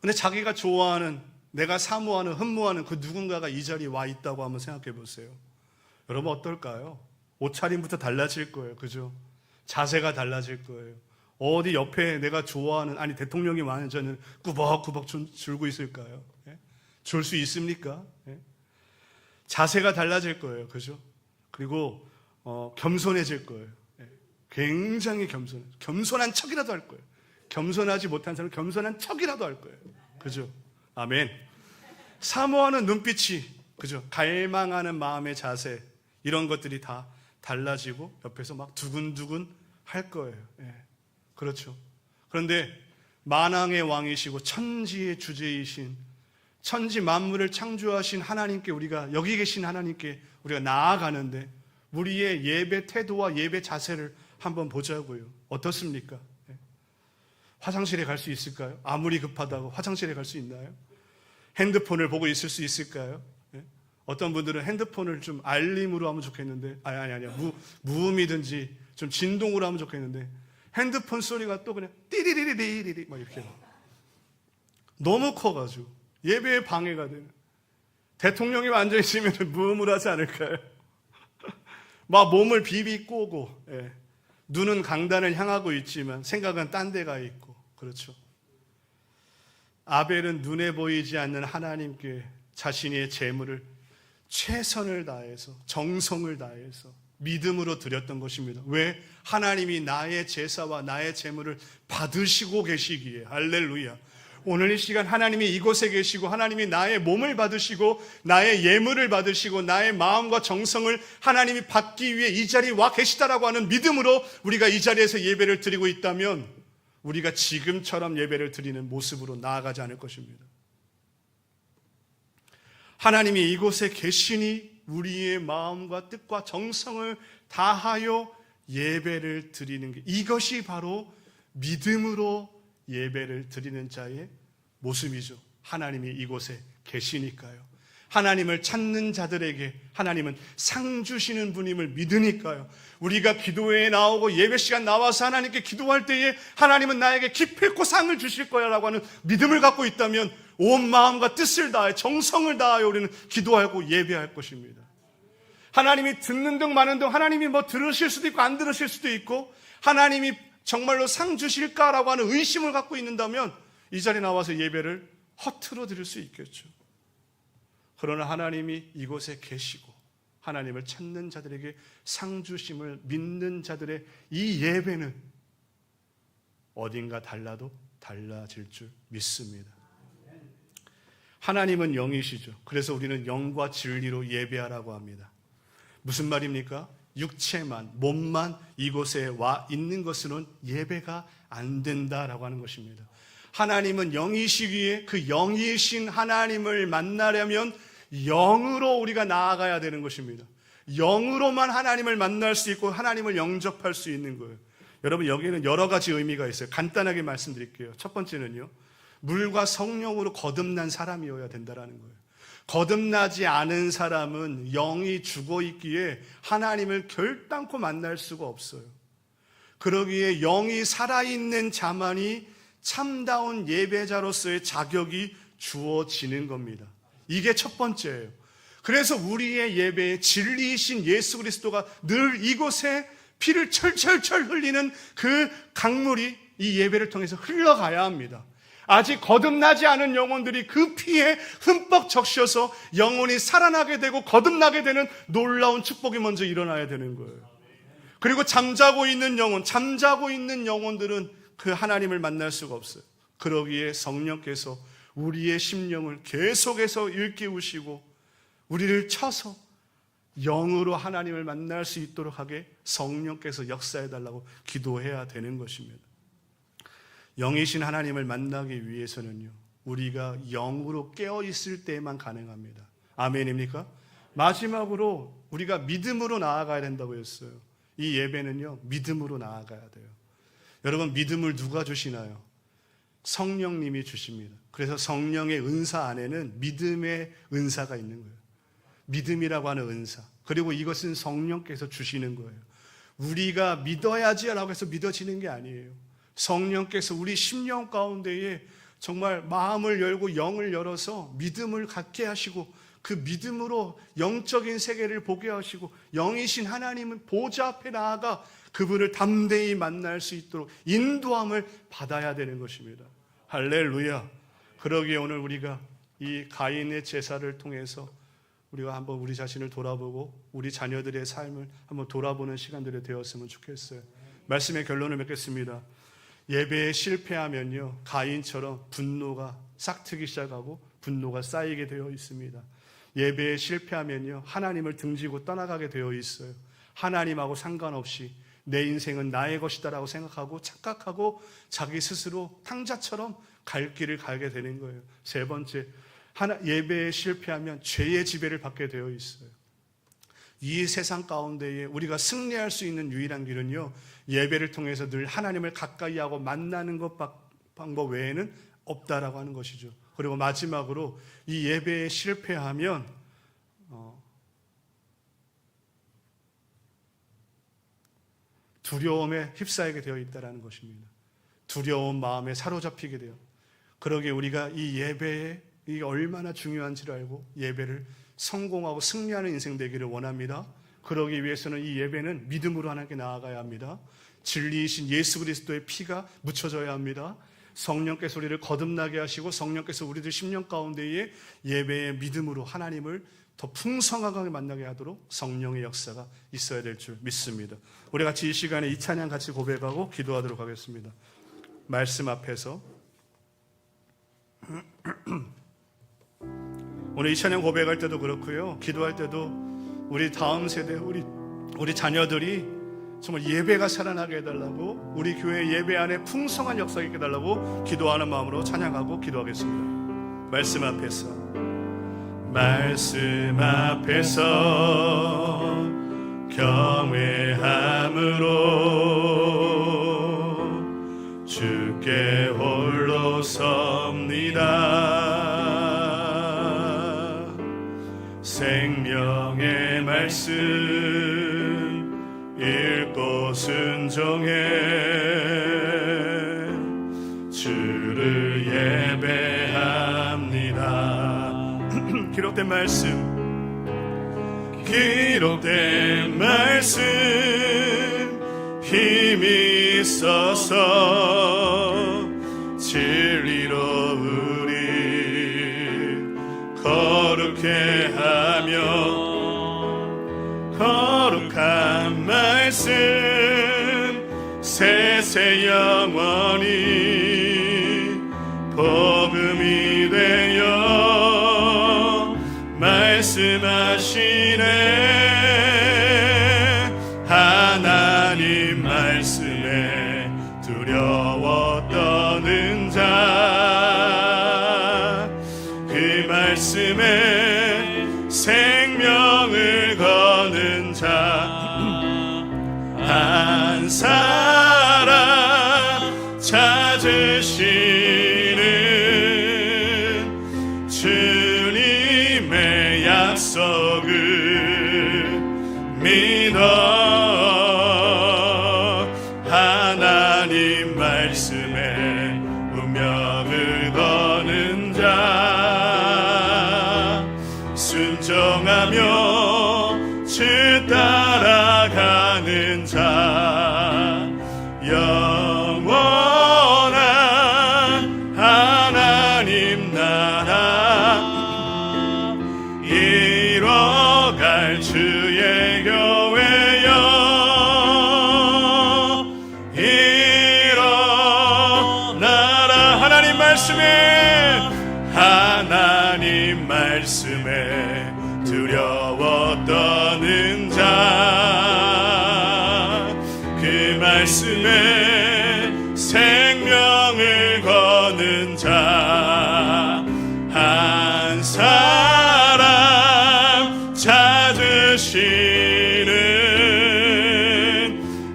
근데 자기가 좋아하는, 내가 사모하는, 흠모하는 그 누군가가 이 자리에 와 있다고 한번 생각해 보세요. 여러분 어떨까요? 옷차림부터 달라질 거예요. 그죠? 자세가 달라질 거예요. 어디 옆에 내가 좋아하는, 아니 대통령이 많은 저는 꾸벅꾸벅 줄고 있을까요? 줄 수 있습니까? 자세가 달라질 거예요. 그죠? 그리고 겸손해질 거예요. 굉장히 겸손한 척이라도 할 거예요. 겸손하지 못한 사람은 겸손한 척이라도 할 거예요. 그죠? 아멘. 사모하는 눈빛이, 그죠? 갈망하는 마음의 자세, 이런 것들이 다 달라지고 옆에서 막 두근두근 할 거예요. 그렇죠. 그런데 만왕의 왕이시고 천지의 주제이신, 천지 만물을 창조하신 하나님께, 우리가 여기 계신 하나님께 우리가 나아가는데 우리의 예배 태도와 예배 자세를 한번 보자고요. 어떻습니까? 화장실에 갈 수 있을까요? 아무리 급하다고 화장실에 갈 수 있나요? 핸드폰을 보고 있을 수 있을까요? 어떤 분들은 핸드폰을 좀 알림으로 하면 좋겠는데, 아니야. 무음이든지 좀 진동으로 하면 좋겠는데, 핸드폰 소리가 또 그냥 띠리리리리리리 막 이렇게 너무 커가지고 예배에 방해가 돼요. 대통령이 앉아 있으면 무음으로 하지 않을까요? 막 몸을 비비 꼬고, 눈은 강단을 향하고 있지만 생각은 딴 데 가 있고, 그렇죠. 아벨은 눈에 보이지 않는 하나님께 자신의 재물을 최선을 다해서, 정성을 다해서 믿음으로 드렸던 것입니다. 왜? 하나님이 나의 제사와 나의 재물을 받으시고 계시기에. 할렐루야. 오늘 이 시간 하나님이 이곳에 계시고 하나님이 나의 몸을 받으시고 나의 예물을 받으시고 나의 마음과 정성을 하나님이 받기 위해 이 자리에 와 계시다라고 하는 믿음으로 우리가 이 자리에서 예배를 드리고 있다면 우리가 지금처럼 예배를 드리는 모습으로 나아가지 않을 것입니다. 하나님이 이곳에 계시니 우리의 마음과 뜻과 정성을 다하여 예배를 드리는 게, 이것이 바로 믿음으로 예배를 드리는 자의 모습이죠. 하나님이 이곳에 계시니까요. 하나님을 찾는 자들에게 하나님은 상 주시는 분임을 믿으니까요. 우리가 기도회에 나오고 예배 시간 나와서 하나님께 기도할 때에 하나님은 나에게 기필코 상을 주실 거야 라고 하는 믿음을 갖고 있다면 온 마음과 뜻을 다해 정성을 다하여 우리는 기도하고 예배할 것입니다. 하나님이 듣는 등 마는 등 하나님이 뭐 들으실 수도 있고 안 들으실 수도 있고 하나님이 정말로 상 주실까라고 하는 의심을 갖고 있는다면 이 자리에 나와서 예배를 허투루 드릴 수 있겠죠. 그러나 하나님이 이곳에 계시고 하나님을 찾는 자들에게 상 주심을 믿는 자들의 이 예배는 어딘가 달라도 달라질 줄 믿습니다. 하나님은 영이시죠. 그래서 우리는 영과 진리로 예배하라고 합니다. 무슨 말입니까? 육체만, 몸만 이곳에 와 있는 것으로는 예배가 안 된다라고 하는 것입니다. 하나님은 영이시기에 그 영이신 하나님을 만나려면 영으로 우리가 나아가야 되는 것입니다. 영으로만 하나님을 만날 수 있고 하나님을 영접할 수 있는 거예요. 여러분, 여기에는 여러 가지 의미가 있어요. 간단하게 말씀드릴게요. 첫 번째는요, 물과 성령으로 거듭난 사람이어야 된다라는 거예요. 거듭나지 않은 사람은 영이 죽어 있기에 하나님을 결단코 만날 수가 없어요. 그러기에 영이 살아있는 자만이 참다운 예배자로서의 자격이 주어지는 겁니다. 이게 첫 번째예요. 그래서 우리의 예배에 진리이신 예수 그리스도가 늘 이곳에 피를 철철철 흘리는 그 강물이 이 예배를 통해서 흘러가야 합니다. 아직 거듭나지 않은 영혼들이 그 피에 흠뻑 적셔서 영혼이 살아나게 되고 거듭나게 되는 놀라운 축복이 먼저 일어나야 되는 거예요. 그리고 잠자고 있는 영혼들은 그 하나님을 만날 수가 없어요. 그러기에 성령께서 우리의 심령을 계속해서 일깨우시고 우리를 쳐서 영으로 하나님을 만날 수 있도록 하게 성령께서 역사해달라고 기도해야 되는 것입니다. 영이신 하나님을 만나기 위해서는요, 우리가 영으로 깨어있을 때만 가능합니다. 아멘입니까? 마지막으로 우리가 믿음으로 나아가야 된다고 했어요. 이 예배는요, 믿음으로 나아가야 돼요. 여러분, 믿음을 누가 주시나요? 성령님이 주십니다. 그래서 성령의 은사 안에는 믿음의 은사가 있는 거예요. 믿음이라고 하는 은사. 그리고 이것은 성령께서 주시는 거예요. 우리가 믿어야지라고 해서 믿어지는 게 아니에요. 성령께서 우리 심령 가운데에 정말 마음을 열고 영을 열어서 믿음을 갖게 하시고 그 믿음으로 영적인 세계를 보게 하시고 영이신 하나님은 보좌 앞에 나아가 그분을 담대히 만날 수 있도록 인도함을 받아야 되는 것입니다. 할렐루야. 그러기에 오늘 우리가 이 가인의 제사를 통해서 우리가 한번 우리 자신을 돌아보고 우리 자녀들의 삶을 한번 돌아보는 시간들이 되었으면 좋겠어요. 말씀의 결론을 맺겠습니다. 예배에 실패하면요, 가인처럼 분노가 싹트기 시작하고 분노가 쌓이게 되어 있습니다. 예배에 실패하면요, 하나님을 등지고 떠나가게 되어 있어요. 하나님하고 상관없이 내 인생은 나의 것이다라고 생각하고 착각하고 자기 스스로 탕자처럼 갈 길을 가게 되는 거예요. 세 번째, 예배에 실패하면 죄의 지배를 받게 되어 있어요. 이 세상 가운데에 우리가 승리할 수 있는 유일한 길은요, 예배를 통해서 늘 하나님을 가까이 하고 만나는 것 방법 외에는 없다라고 하는 것이죠. 그리고 마지막으로 이 예배에 실패하면 두려움에 휩싸이게 되어 있다는 것입니다. 두려운 마음에 사로잡히게 돼요. 그러기에 우리가 이 예배에 이게 얼마나 중요한지를 알고 예배를 성공하고 승리하는 인생 되기를 원합니다. 그러기 위해서는 이 예배는 믿음으로 하나님께 나아가야 합니다. 진리이신 예수 그리스도의 피가 묻혀져야 합니다. 성령께서 우리를 거듭나게 하시고 성령께서 우리들 심령 가운데에 예배의 믿음으로 하나님을 더 풍성하게 만나게 하도록 성령의 역사가 있어야 될 줄 믿습니다. 우리 같이 이 시간에 이 찬양 같이 고백하고 기도하도록 하겠습니다. 말씀 앞에서 오늘 이 찬양 고백할 때도 그렇고요, 기도할 때도 우리 다음 세대, 우리 자녀들이 정말 예배가 살아나게 해달라고, 우리 교회 예배 안에 풍성한 역사가 있게 해달라고 기도하는 마음으로 찬양하고 기도하겠습니다. 말씀 앞에서 경외함으로 주께 홀로 섭니다. 생명의 말씀 읽고 순종해 주를 예배합니다. 기록된 말씀 힘이 있어서 진리로 우리 거룩해 하며, 거룩한 말씀 세세 영원히 복음이 되어 말씀하시네. 하나님 말씀에 두려워 떠는 자, 그 말씀에 생명을 거는 자 한 사람 찾으시는 주님의 약속을 믿어. 하나님 말씀에 운명을 거는 자, 순종하며 주 따라가는 자, 영원한 하나님 나라 이뤄갈 주의 교회여, 일어나라. 하나님 말씀에 두려워 떠는 자, 그 말씀에 생명을 거는 자, 한 사람 찾으시는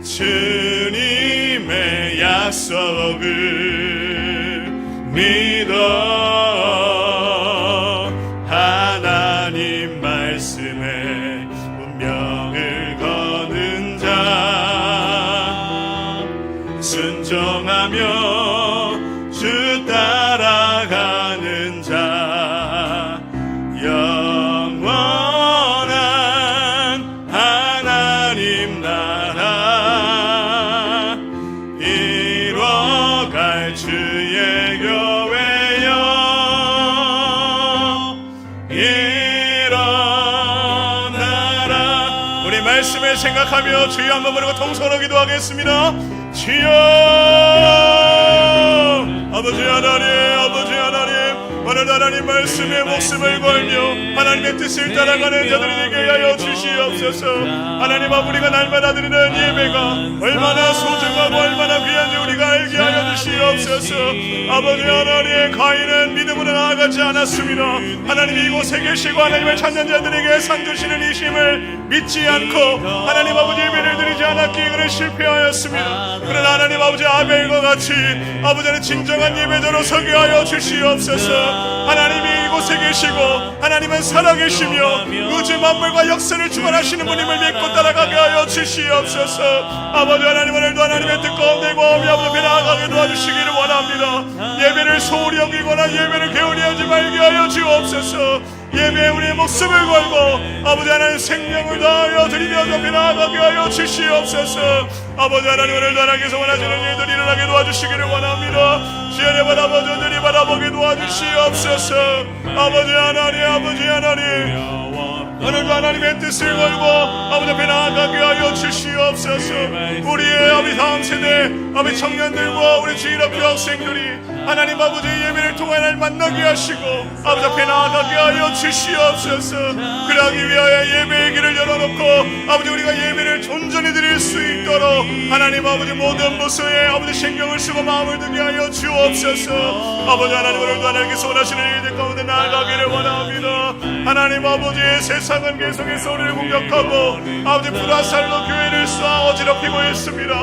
주님의 약속을 믿어. 하나님 말씀에 운명을 거는 자, 순종하며 주 따라가는 자, 영원한 하나님 나라 이뤄갈 주의 교회여, 일어나라. 우리 말씀을 생각하며 주여 한번 부르고 통성으로 기도하겠습니다. 주여, 아버지 하나님, 오늘 하나님 말씀에 목숨을 걸며 하나님의 뜻을 따라가는 자들이 되게 하여 주시옵소서. 하나님 앞 우리가 날마다 드리는 예배가 얼마나 소중하고 얼마나 귀한지 우리가 알게 하여 주시옵소서. 아버지 하나님, 가인은 믿음으로 나아가지 않았습니다. 하나님 이곳에 계시고 하나님을 찾는 자들에게 상 주시는 이심을 믿지 않고 하나님 아버지 예배를 드리지 않았기에 그는 실패하였습니다. 그러나 하나님 아버지 아벨과 같이 아버지는 진정한 예배자로 서게 하여 주시옵소서. 하나님이 이곳에 계시고 하나님은 살아계시며 우주 만물과 역사를 주관하시는 분임을 믿고 따라가게 하여 주시옵소서. 아버지 하나님, 오늘도 하나님의 뜻 가운데 구하며 아버지 나아가게 도와주시기를 원합니다. 예배를 소홀히 여기거나 예배를 게을리 하지 말게 하여 주옵소서. 예배에 우리의 목숨을 걸고 아버지 하나님 생명을 다하여 드리며 앞에 나아가게 하여 주시옵소서. 아버지 하나님, 오늘도 하나님께서 원하시는 일들이 일어나게 도와주시기를 원합니다. 주연의 바라보저들이 바라보게 도와주시옵소서. 아버지 하나님, 오늘도 하나님의 뜻을 걸고 아버지 앞에 나아가게 하여 주시옵소서. 우리의 아버지 다음 세대 아버지 청년들과 우리 주일학교 학생들이 하나님 아버지 예배를 통해 날 만나게 하시고 아버지 앞에 나아가게 하여 주시옵소서. 그러기 위하여 예배의 길을 열어놓고 아버지 우리가 예배를 온전히 드릴 수 있도록 하나님 아버지 모든 부서에 아버지 신경을 쓰고 마음을 두게 하여 주옵소서. 아버지 하나님 오늘도 하나님께서 원하시는 일들 가운데 나아가기를 원합니다. 하나님 아버지 세상은 계속해서 우리를 공격하고 아버지 불화살로 교회를 쏘아 어지럽히고 있습니다.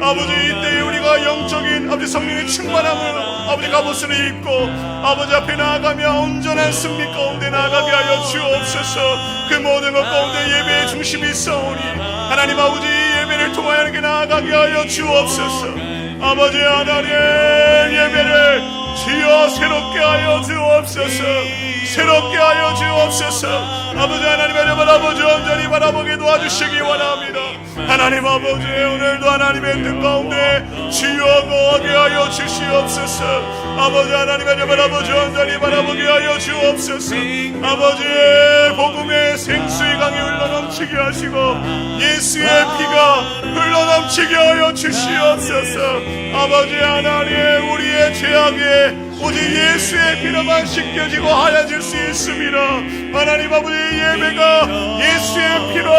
아버지 이때에 우리가 영적인 아버지 성령의 충만함을 아버지 갑옷을 입고 아버지 앞에 나아가며 온전한 승리 가운데 나아가게 하여 주옵소서. 그 모든 것 가운데 예배의 중심이 있사오니 하나님 아버지 예배를 통하여 이렇게 나아가게 하여 주옵소서. 아버지 하나님 예배를 주여 새롭게 하여 주옵소서. 새롭게 하여 주옵소서. 아버지 하나님의 여러분 아버지 온전히 바라보게 도와주시기 원합니다. 하나님 아버지 오늘도 하나님의 뜻 가운데 주여 거하게 하여 주시옵소서. 아버지 하나님의 여러분 아버지 온전히 바라보게 하여 주옵소서. 아버지 복음의 생수의 강이 흘러넘치게 하시고 예수의 피가 흘러넘치게 하여 주시옵소서. 아버지 하나님 우리의 죄악에 오직 예수의 피로만 씻겨지고 하얘질 수 있습니다. 하나님 아버지 예배가 예수의 피로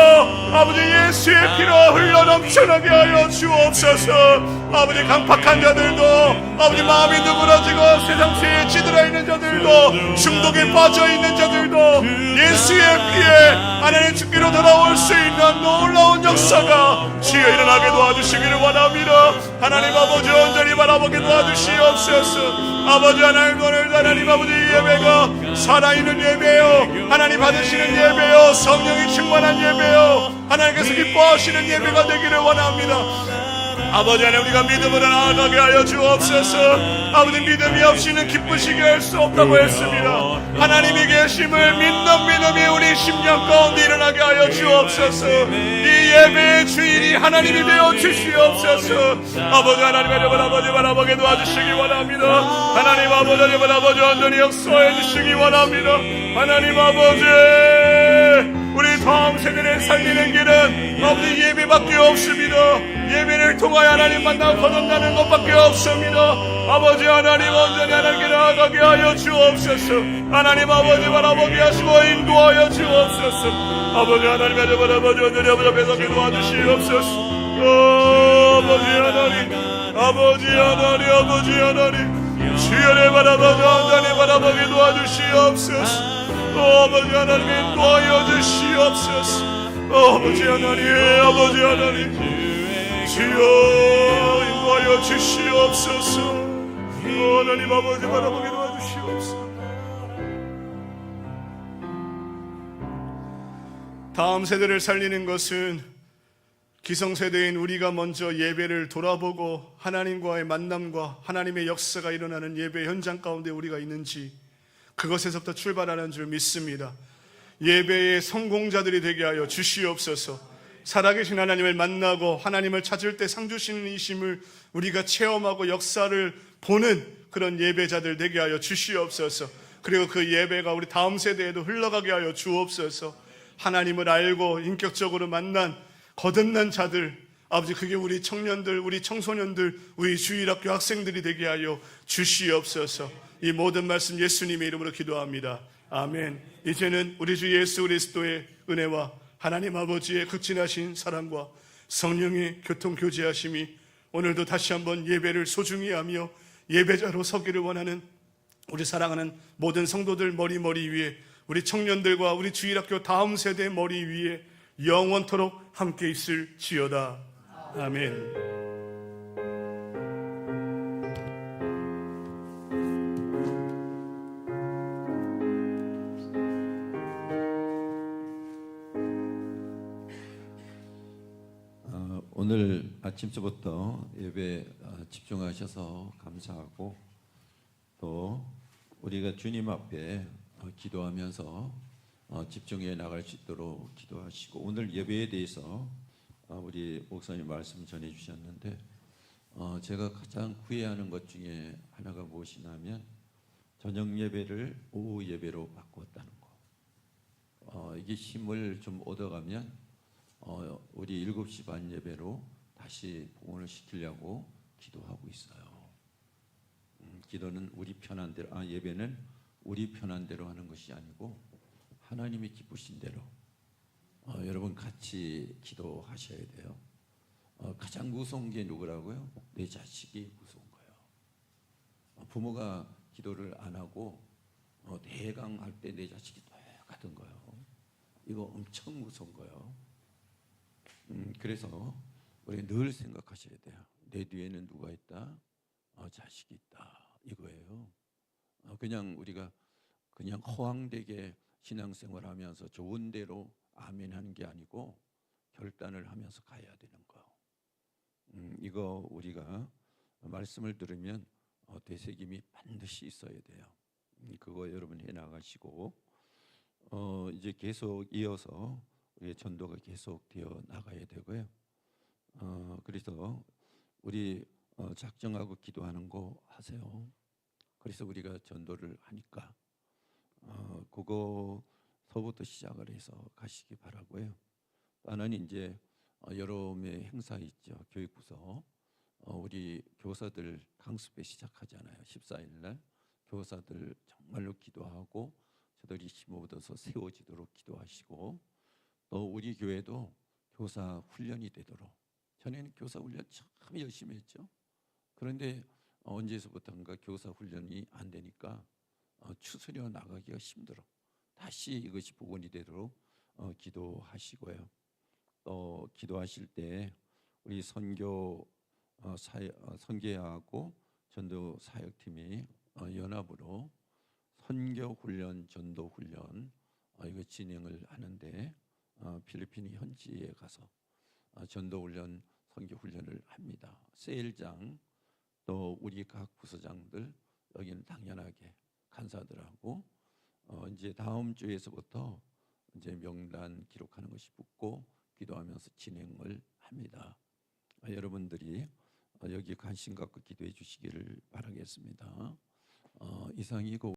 아버지 예수의 피로 흘러넘쳐나게 하여 주옵소서. 아버지 강팍한 자들도 아버지 마음이 누그러지고 세상세에 찌들어 있는 자들도 중독에 빠져 있는 자들도 예수의 피에 하나님 주께로 돌아올 수 있는 놀라운 역사가 주여 일어나게 도와주시기를 원합니다. 하나님 아버지 온전히 바라보게 도와주시옵소서. 아버지 하나님 오늘도 하나님 아버지 예배가 살아있는 예배요 하나님 받으시는 예배요 성령이 충만한 예배요 하나님께서 기뻐하시는 예배가 되기를 원합니다. 아버지 하나님 우리가 믿음으로 나아가게 하여 주옵소서. 아버지 믿음이 없이는 기쁘시게 할 수 없다고 했습니다. 하나님이 계심을 믿는 믿음이 우리 심령 가운데 일어나게 하여 주옵소서. 이 예배의 주인이 하나님이 되어 주시옵소서. 아버지 하나님의 여러분 아버지 바라보게 도와주시기 원합니다. 하나님 아버지 여러분 아버지 온전히 역사해 주시기 원합니다. 하나님 아버지 우리 다음 세대를 살리는 길은 아버지 예배밖에 없습니다. 예배를 통하여 하나님 만나 거듭나는 것밖에 없습니다. 아버지 하나님 온전히 하나님께 나아가게 하여 주옵소서. 하나님 아버지 바라보게 하시고 인도하여 주옵소서. 아버지 하나님 아버지 온전히 아버지 앞에서 기도하주시옵소서. 아버지 하나님 아버지 하나님 아버지 하나님 주여를 바라보자 온전히 바라보게 도와주시옵소서. 아버지 하나님 인도하여 주시옵소서. 아버지 하나님 아버지 하나님 주여 인도하여 주시옵소서. 하나님 아버지 바라보게 도와주시옵소서. 다음 세대를 살리는 것은 기성세대인 우리가 먼저 예배를 돌아보고 하나님과의 만남과 하나님의 역사가 일어나는 예배 현장 가운데 우리가 있는지 그것에서부터 출발하는 줄 믿습니다. 예배의 성공자들이 되게 하여 주시옵소서. 살아계신 하나님을 만나고 하나님을 찾을 때 상 주시는 이심을 우리가 체험하고 역사를 보는 그런 예배자들 되게 하여 주시옵소서. 그리고 그 예배가 우리 다음 세대에도 흘러가게 하여 주옵소서. 하나님을 알고 인격적으로 만난 거듭난 자들 아버지 그게 우리 청년들 우리 청소년들 우리 주일학교 학생들이 되게 하여 주시옵소서. 이 모든 말씀 예수님의 이름으로 기도합니다. 아멘. 이제는 우리 주 예수 그리스도의 은혜와 하나님 아버지의 극진하신 사랑과 성령의 교통교제하심이 오늘도 다시 한번 예배를 소중히 하며 예배자로 서기를 원하는 우리 사랑하는 모든 성도들 머리 위에 우리 청년들과 우리 주일학교 다음 세대 머리 위에 영원토록 함께 있을지어다. 아멘. 오늘 아침부터 예배 집중하셔서 감사하고 또 우리가 주님 앞에 기도하면서 집중해 나갈 수 있도록 기도하시고 오늘 예배에 대해서 우리 목사님 말씀 전해 주셨는데 제가 가장 후회하는 것 중에 하나가 무엇이냐면 저녁 예배를 오후 예배로 바꾸었다는 거. 이게 힘을 좀 얻어가면 우리 7시 반 예배로 다시 복원을 시키려고 기도하고 있어요. 기도는 우리 편한 대로, 예배는 우리 편한 대로 하는 것이 아니고 하나님이 기쁘신 대로 여러분 같이 기도하셔야 돼요. 가장 무서운 게 누구라고요? 내 자식이 무서운 거예요. 부모가 기도를 안 하고 대강할 때 내 자식이 똑같은 거예요. 이거 엄청 무서운 거예요. 그래서 우리 늘 생각하셔야 돼요. 내 뒤에는 누가 있다? 자식이 있다. 이거예요. 그냥 우리가 그냥 허황되게 신앙생활하면서 좋은 대로 아멘 하는 게 아니고 결단을 하면서 가야 되는 거. 이거 우리가 말씀을 들으면 되새김이 반드시 있어야 돼요. 그거 여러분 해 나가시고 이제 계속 이어서 우리의 전도가 계속 되어 나가야 되고요. 그래서 우리 작정하고 기도하는 거 하세요. 그래서 우리가 전도를 하니까 그거서부터 시작을 해서 가시기 바라고요. 나는 이제 여러 매 행사 있죠. 교육부서 우리 교사들 강습회 시작하잖아요. 14일 날 교사들 정말로 기도하고 저들이 힘 얻어서 세워지도록 기도하시고 또 우리 교회도 교사 훈련이 되도록 전에는 교사 훈련 참 열심히 했죠. 그런데 언제서부터인가 교사 훈련이 안 되니까 추스려 나가기가 힘들어. 다시 이것이 복원이 되도록 기도하시고요. 또 기도하실 때 우리 선교하고 전도 사역팀이 연합으로 선교 훈련, 전도 훈련 이거 진행을 하는데 필리핀 현지에 가서 전도 훈련, 선교 훈련을 합니다. 세일장 또 우리 각 부서장들 여기는 당연하게 간사들하고 이제 다음 주에서부터 이제 명단 기록하는 것이 붙고 기도하면서 진행을 합니다. 여러분들이 여기 관심 갖고 기도해 주시기를 바라겠습니다. 이상이고